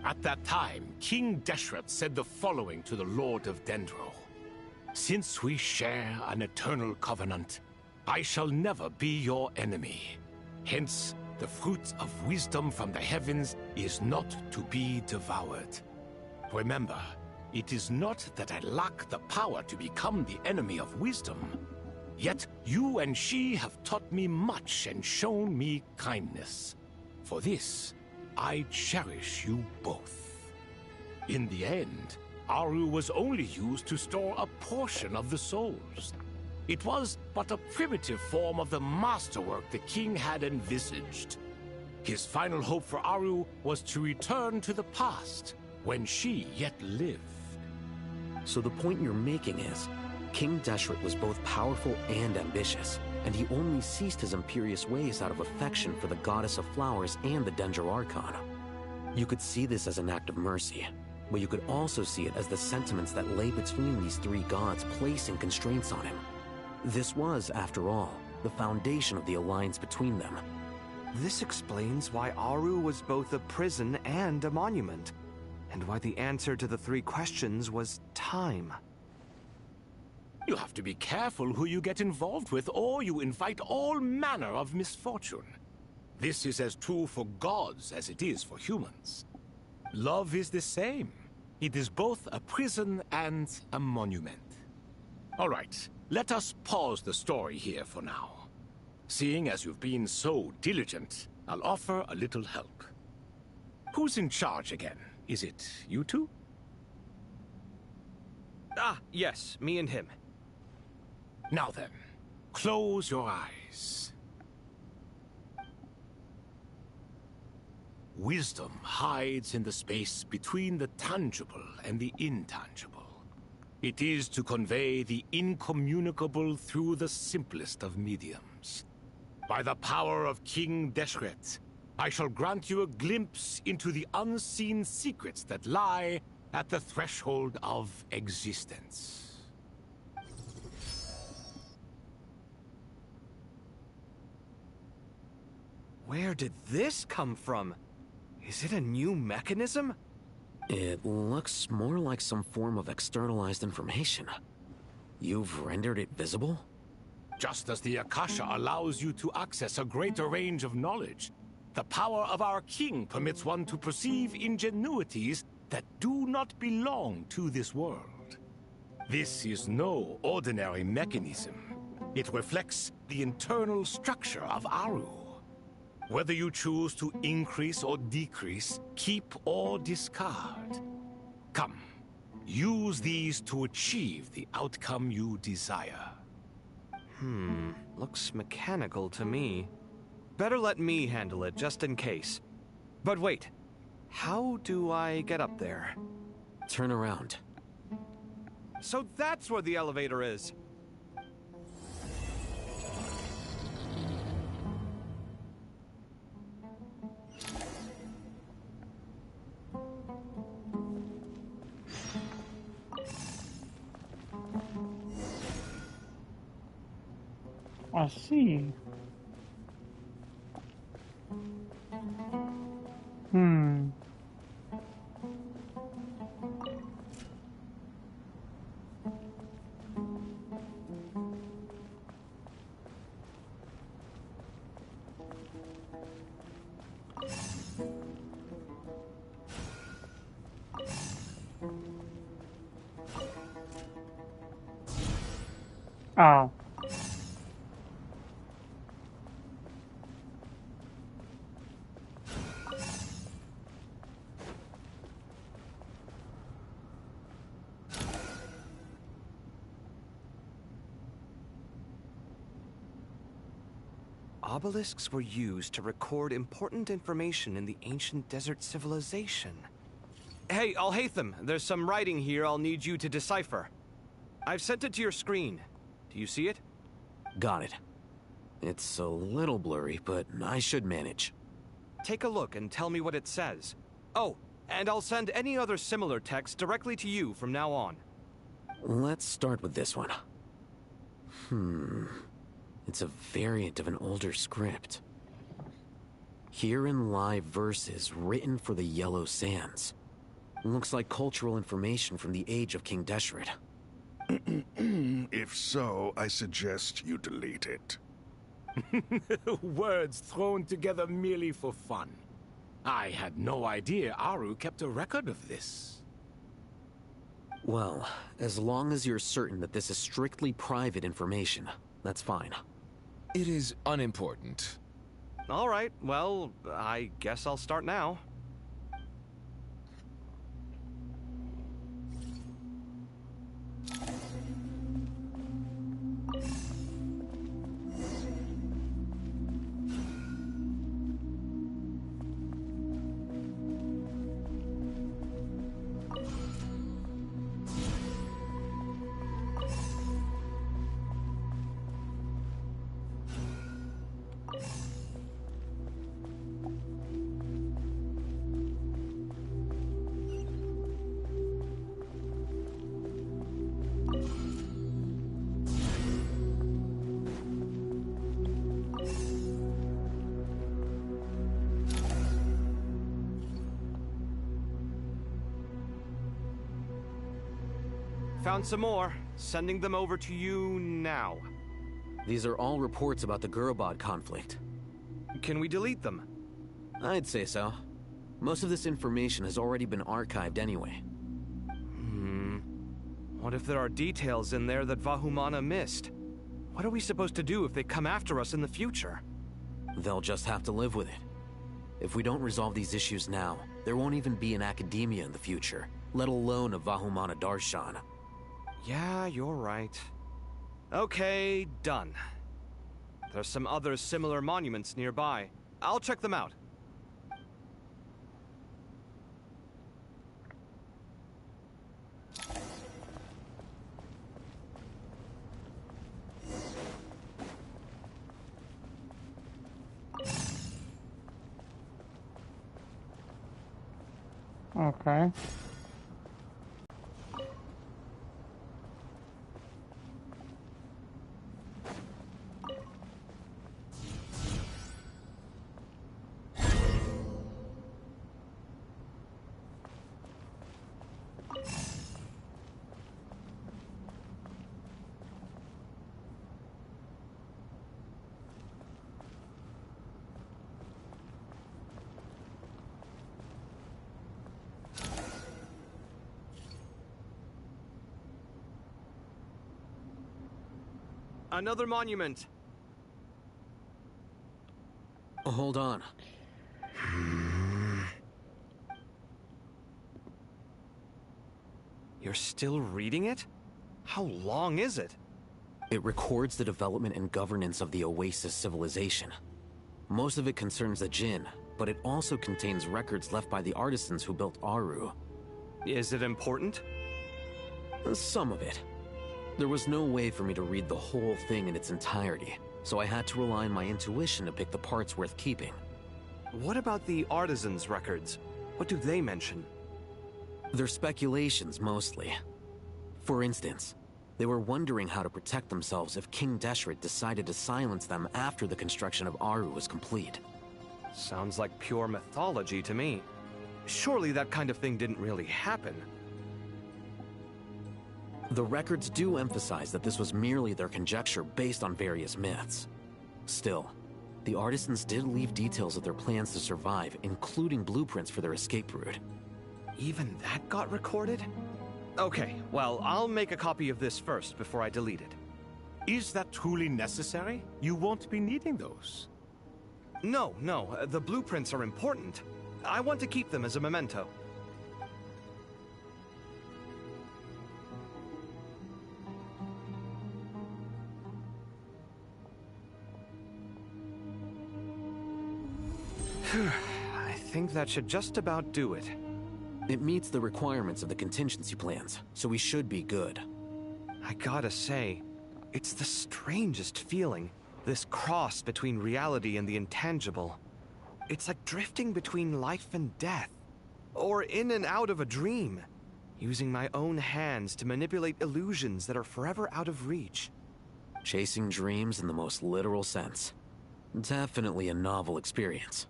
At that time, King Deshret said the following to the Lord of Dendro. Since we share an eternal covenant, I shall never be your enemy. Hence, the fruit of wisdom from the heavens is not to be devoured. Remember, it is not that I lack the power to become the enemy of wisdom. Yet you and she have taught me much and shown me kindness. For this, I cherish you both. In the end, Aru was only used to store a portion of the souls. It was but a primitive form of the masterwork the king had envisaged. His final hope for Aru was to return to the past, when she yet lived. So the point you're making is, King Deshret was both powerful and ambitious, and he only ceased his imperious ways out of affection for the Goddess of Flowers and the Dendro Archon. You could see this as an act of mercy, but you could also see it as the sentiments that lay between these 3 gods placing constraints on him. This was, after all, the foundation of the alliance between them. This explains why Aru was both a prison and a monument, and why the answer to the 3 questions was time. You have to be careful who you get involved with, or you invite all manner of misfortune. This is as true for gods as it is for humans. Love is the same. It is both a prison and a monument. All right, let us pause the story here for now. Seeing as you've been so diligent, I'll offer a little help. Who's in charge again? Is it you 2? Ah, yes, me and him. Now then, Close your eyes. Wisdom hides in the space between the tangible and the intangible. It is to convey the incommunicable through the simplest of mediums. By the power of King Deshret, I shall grant you a glimpse into the unseen secrets that lie at the threshold of existence. Where did this come from? Is it a new mechanism? It looks more like some form of externalized information. You've rendered it visible? Just as the Akasha allows you to access a greater range of knowledge, the power of our king permits one to perceive ingenuities that do not belong to this world. This is no ordinary mechanism. It reflects the internal structure of Aru. Whether you choose to increase or decrease, keep or discard. Come, use these to achieve the outcome you desire. Looks mechanical to me. Better let me handle it, just in case. But wait, how do I get up there? Turn around. So that's where the elevator is. I see. Oh. Obelisks were used to record important information in the ancient desert civilization. Hey, Alhaitham, there's some writing here I'll need you to decipher. I've sent it to your screen. Do you see it? Got it. It's a little blurry, but I should manage. Take a look and tell me what it says. Oh, and I'll send any other similar text directly to you from now on. Let's start with this one. It's a variant of an older script. Herein lie verses written for the Yellow Sands. Looks like cultural information from the age of King Deshret. If so, I suggest you delete it. Words thrown together merely for fun. I had no idea Aru kept a record of this. Well, as long as you're certain that this is strictly private information, that's fine. It is unimportant. All right, well, I guess I'll start now. Found some more. Sending them over to you now. These are all reports about the Gurubad conflict. Can we delete them? I'd say so. Most of this information has already been archived anyway. What if there are details in there that Vahumana missed? What are we supposed to do if they come after us in the future? They'll just have to live with it. If we don't resolve these issues now, there won't even be an academia in the future, let alone a Vahumana Darshan. Yeah, you're right. Okay, done. There's some other similar monuments nearby. I'll check them out. Okay. Another monument. Hold on. You're still reading it? How long is it? It records the development and governance of the Oasis civilization. Most of it concerns the Jinn, but it also contains records left by the artisans who built Aru. Is it important? Some of it. There was no way for me to read the whole thing in its entirety, so I had to rely on my intuition to pick the parts worth keeping. What about the artisans' records? What do they mention? They're speculations, mostly. For instance, they were wondering how to protect themselves if King Deshret decided to silence them after the construction of Aru was complete. Sounds like pure mythology to me. Surely that kind of thing didn't really happen. The records do emphasize that this was merely their conjecture based on various myths. Still, the artisans did leave details of their plans to survive, including blueprints for their escape route. Even that got recorded? Okay, well, I'll make a copy of this first before I delete it. Is that truly necessary? You won't be needing those. No, the blueprints are important. I want to keep them as a memento. I think that should just about do it. It meets the requirements of the contingency plans, so we should be good. I gotta say, it's the strangest feeling, this cross between reality and the intangible. It's like drifting between life and death, or in and out of a dream, using my own hands to manipulate illusions that are forever out of reach. Chasing dreams in the most literal sense. Definitely a novel experience.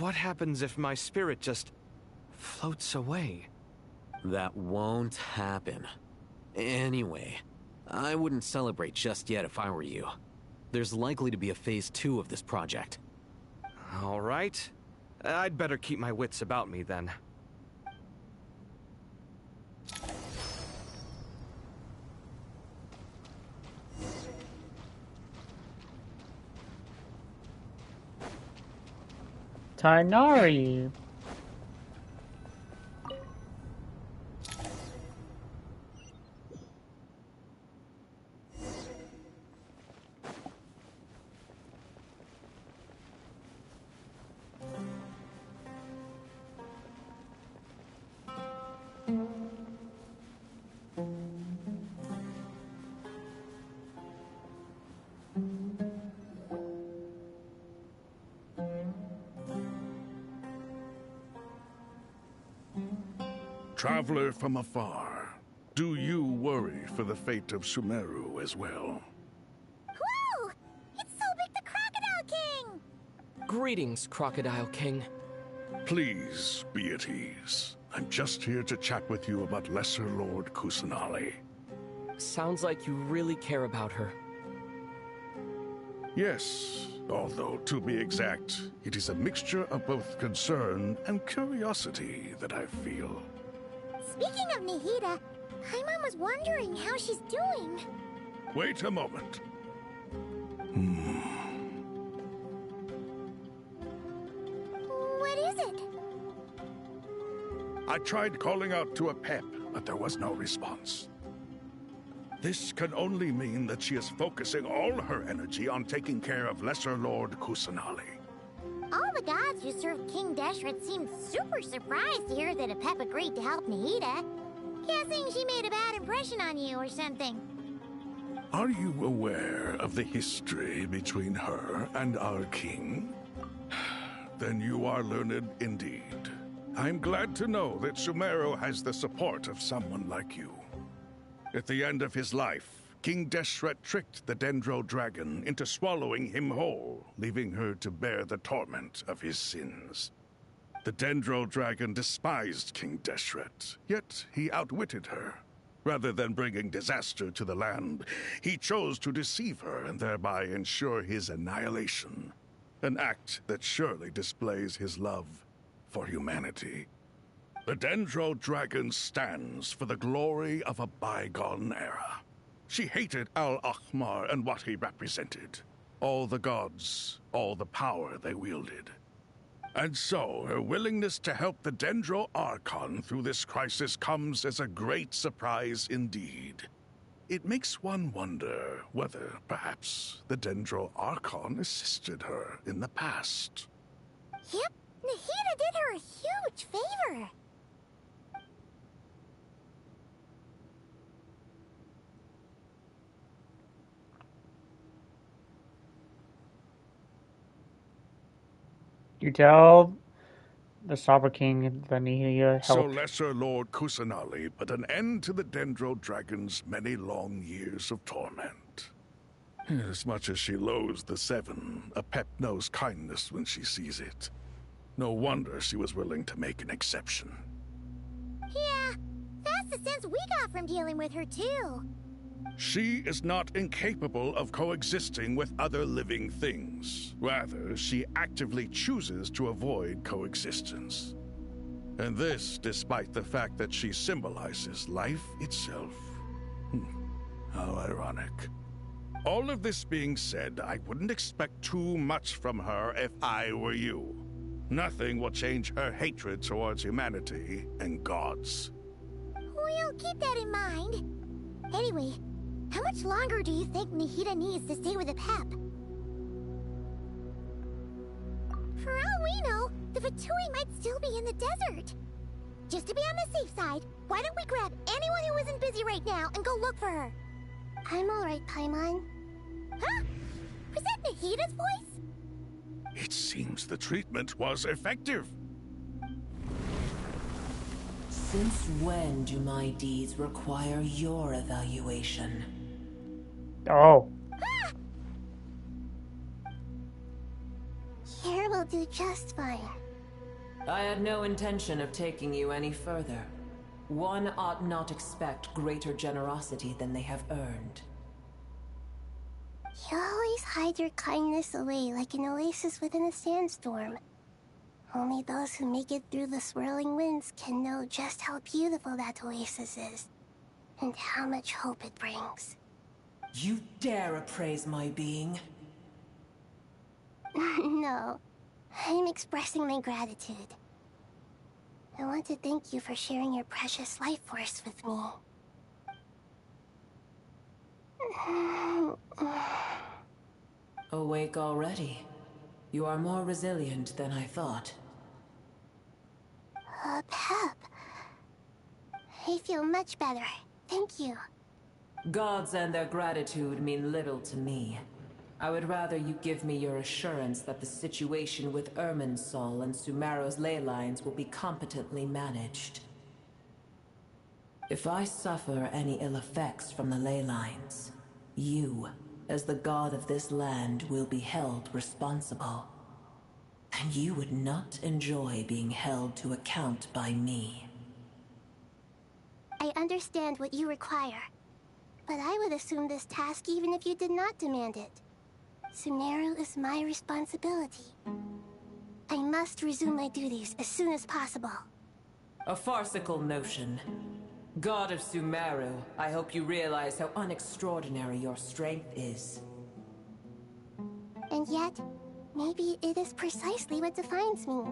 What happens if my spirit just floats away? That won't happen. Anyway, I wouldn't celebrate just yet if I were you. There's likely to be a phase 2 of this project. All right. I'd better keep my wits about me then. Tarnari. Traveler from afar, do you worry for the fate of Sumeru as well? Whoa! It's Sobek the Crocodile King! Greetings, Crocodile King. Please be at ease. I'm just here to chat with you about Lesser Lord Kusanali. Sounds like you really care about her. Yes, although to be exact, it is a mixture of both concern and curiosity that I feel. Speaking of Nihida, Paimon was wondering how she's doing. Wait a moment. What is it? I tried calling out to a pep, but there was no response. This can only mean that she is focusing all her energy on taking care of Lesser Lord Kusanali. All the gods who serve King Deshret seemed super surprised to hear that Apep agreed to help Nahida. Guessing she made a bad impression on you or something. Are you aware of the history between her and our king? Then you are learned indeed. I'm glad to know that Sumeru has the support of someone like you. At the end of his life, King Deshret tricked the Dendro Dragon into swallowing him whole, leaving her to bear the torment of his sins. The Dendro Dragon despised King Deshret, yet he outwitted her. Rather than bringing disaster to the land, he chose to deceive her and thereby ensure his annihilation. An act that surely displays his love for humanity. The Dendro Dragon stands for the glory of a bygone era. She hated Al-Ahmar and what he represented. All the gods, all the power they wielded. And so, her willingness to help the Dendro Archon through this crisis comes as a great surprise indeed. It makes one wonder whether, perhaps, the Dendro Archon assisted her in the past. Yep, Nahida did her a huge favor. You tell the Sovereign King that Nahida So helped. Lesser Lord Kusanali put an end to the Dendro Dragon's many long years of torment. As much as she loathes the Seven, Apep knows kindness when she sees it. No wonder she was willing to make an exception. Yeah, that's the sense we got from dealing with her too. She is not incapable of coexisting with other living things. Rather, she actively chooses to avoid coexistence. And this despite the fact that she symbolizes life itself. How ironic. All of this being said, I wouldn't expect too much from her if I were you. Nothing will change her hatred towards humanity and gods. We'll keep that in mind. Anyway, how much longer do you think Nahida needs to stay with Apep? For all we know, the Fatui might still be in the desert. Just to be on the safe side, why don't we grab anyone who isn't busy right now and go look for her? I'm alright, Paimon. Huh? Was that Nahida's voice? It seems the treatment was effective. Since when do my deeds require your evaluation? Oh. Here will do just fine. I had no intention of taking you any further. One ought not expect greater generosity than they have earned. You always hide your kindness away like an oasis within a sandstorm. Only those who make it through the swirling winds can know just how beautiful that oasis is, and how much hope it brings. You dare appraise my being? No, I'm expressing my gratitude. I want to thank you for sharing your precious life force with me. Awake already? You are more resilient than I thought. Pep. I feel much better. Thank you. Gods and their gratitude mean little to me. I would rather you give me your assurance that the situation with Irminsul and Sumeru's ley lines will be competently managed. If I suffer any ill effects from the ley lines, you, as the god of this land, will be held responsible. And you would not enjoy being held to account by me. I understand what you require, but I would assume this task even if you did not demand it. Sumeru is my responsibility. I must resume my duties as soon as possible. A farcical notion. God of Sumeru, I hope you realize how unextraordinary your strength is. And yet, maybe it is precisely what defines me.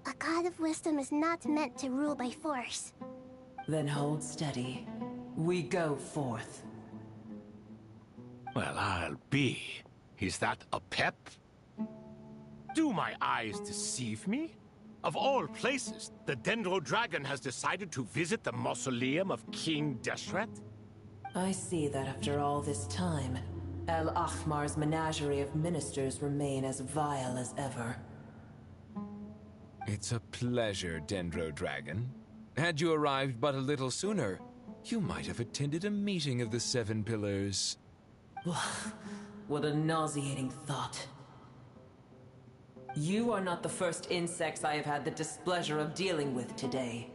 A god of wisdom is not meant to rule by force. Then hold steady. We go forth. Well, I'll be. Is that a pep? Do my eyes deceive me? Of all places, the Dendro Dragon has decided to visit the mausoleum of King Deshret? I see that after all this time, El Ahmar's menagerie of ministers remain as vile as ever. It's a pleasure, Dendro Dragon. Had you arrived but a little sooner, you might have attended a meeting of the Seven Pillars. What a nauseating thought. You are not the first insects I have had the displeasure of dealing with today.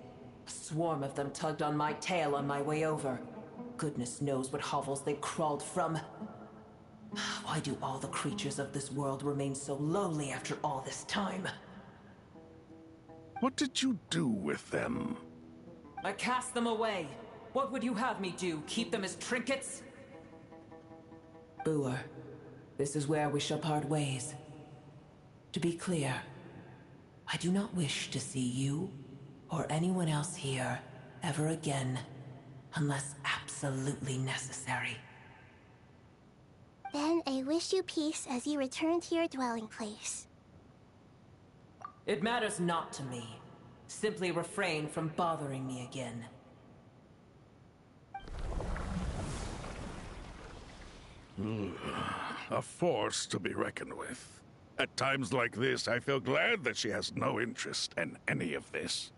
A swarm of them tugged on my tail on my way over. Goodness knows what hovels they crawled from. Why do all the creatures of this world remain so lowly after all this time? What did you do with them? I cast them away. What would you have me do? Keep them as trinkets? Boer, this is where we shall part ways. To be clear, I do not wish to see you or anyone else here ever again, unless absolutely necessary. Then I wish you peace as you return to your dwelling place. It matters not to me. Simply refrain from bothering me again. A force to be reckoned with. At times like this, I feel glad that she has no interest in any of this.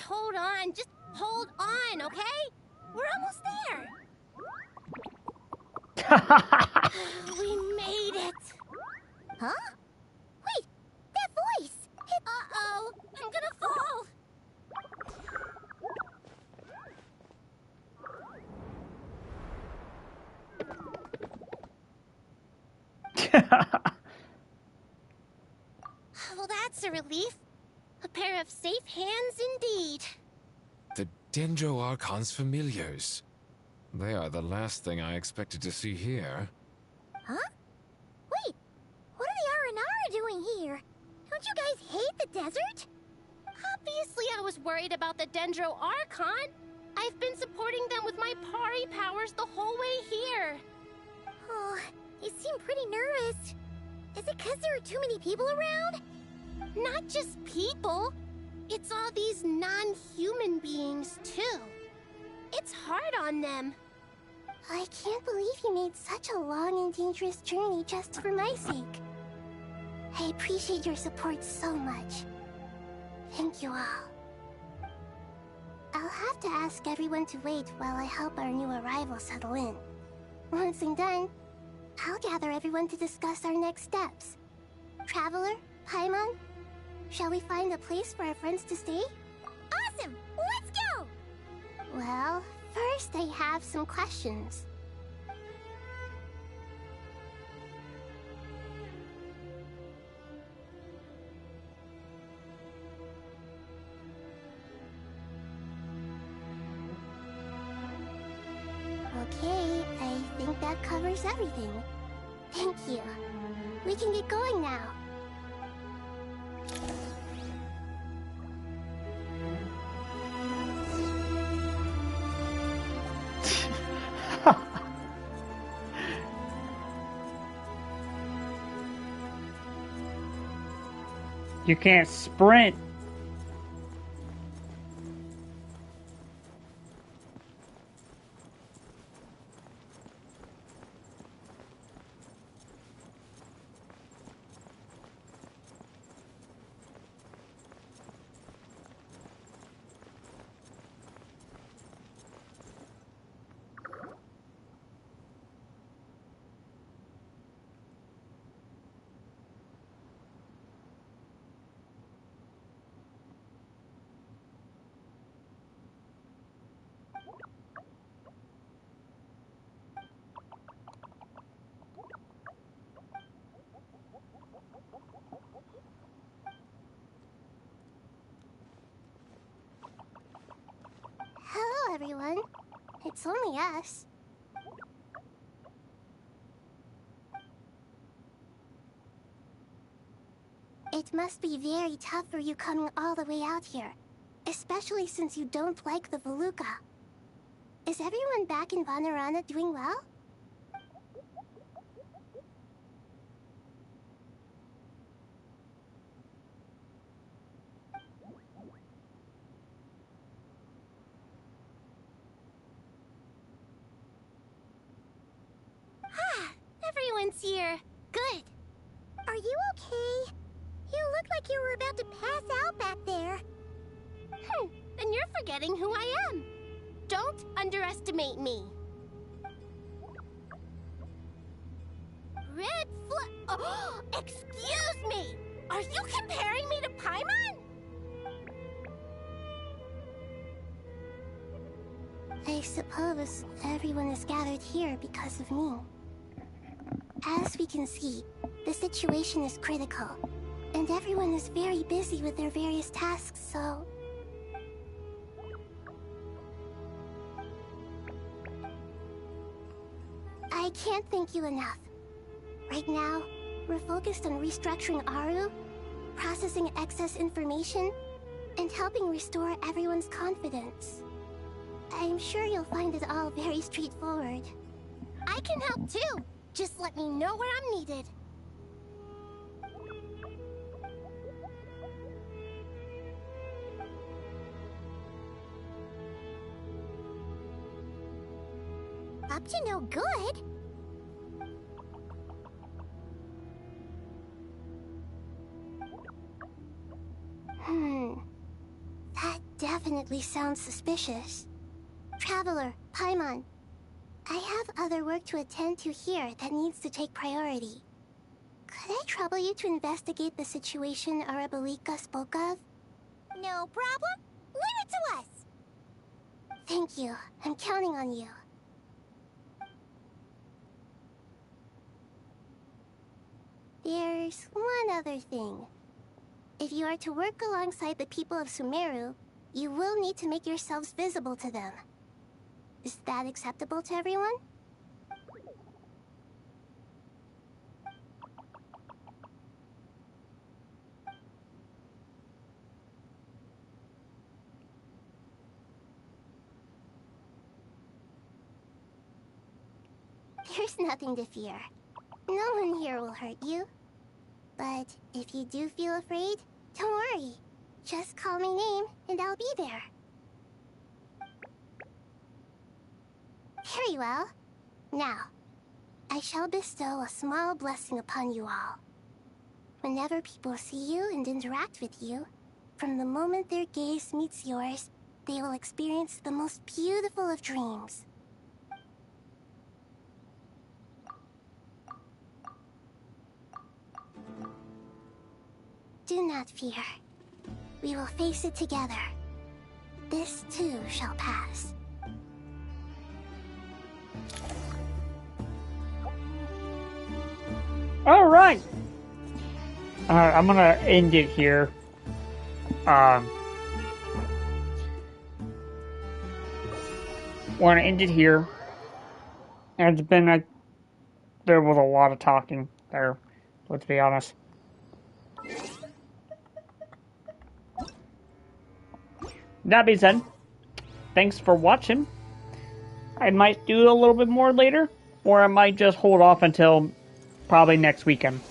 Hold on, just hold on, okay? We're almost there. We made it. Huh? Wait, that voice. Uh-oh, I'm gonna fall. Well, that's a relief. A pair of safe hands indeed. The Dendro Archon's familiars. They are the last thing I expected to see here. Huh? Wait, what are the Aranara doing here? Don't you guys hate the desert? Obviously I was worried about the Dendro Archon. I've been supporting them with my Pari powers the whole way here. Oh, you seem pretty nervous. Is it because there are too many people around? Not just people. It's all these non-human beings, too. It's hard on them. I can't believe you made such a long and dangerous journey just for my sake. I appreciate your support so much. Thank you all. I'll have to ask everyone to wait while I help our new arrival settle in. Once I'm done, I'll gather everyone to discuss our next steps. Traveler, Paimon, shall we find a place for our friends to stay? Awesome! Let's go! Well, first I have some questions. Okay, I think that covers everything. Thank you. We can get going now. You can't sprint. Hello, everyone. It's only us. It must be very tough for you coming all the way out here, especially since you don't like the Voluka. Is everyone back in Vanarana doing well? everyone's here. Good. Are you okay? You look like you were about to pass out back there. Then you're forgetting who I am. Don't underestimate me. Red Oh, excuse me! Are you comparing me to Paimon? I suppose everyone is gathered here because of me. As we can see, the situation is critical, and everyone is very busy with their various tasks, so... I can't thank you enough. Right now, we're focused on restructuring Aru, processing excess information, and helping restore everyone's confidence. I'm sure you'll find it all very straightforward. I can help too. Just let me know where I'm needed. Up to no good? That definitely sounds suspicious. Traveler, Paimon, I have other work to attend to here that needs to take priority. Could I trouble you to investigate the situation Arabalika spoke of? No problem. Leave it to us. Thank you. I'm counting on you. There's one other thing. If you are to work alongside the people of Sumeru, you will need to make yourselves visible to them. Is that acceptable to everyone? There's nothing to fear. No one here will hurt you. But if you do feel afraid, don't worry. Just call my name and I'll be there. Very well. Now, I shall bestow a small blessing upon you all. Whenever people see you and interact with you, from the moment their gaze meets yours, they will experience the most beautiful of dreams. Do not fear. We will face it together. This too shall pass. All right. I'm gonna end it here. Want to end it here. It's been there was a lot of talking there. Let's be honest. That being said, thanks for watching. I might do a little bit more later, or I might just hold off until probably next weekend.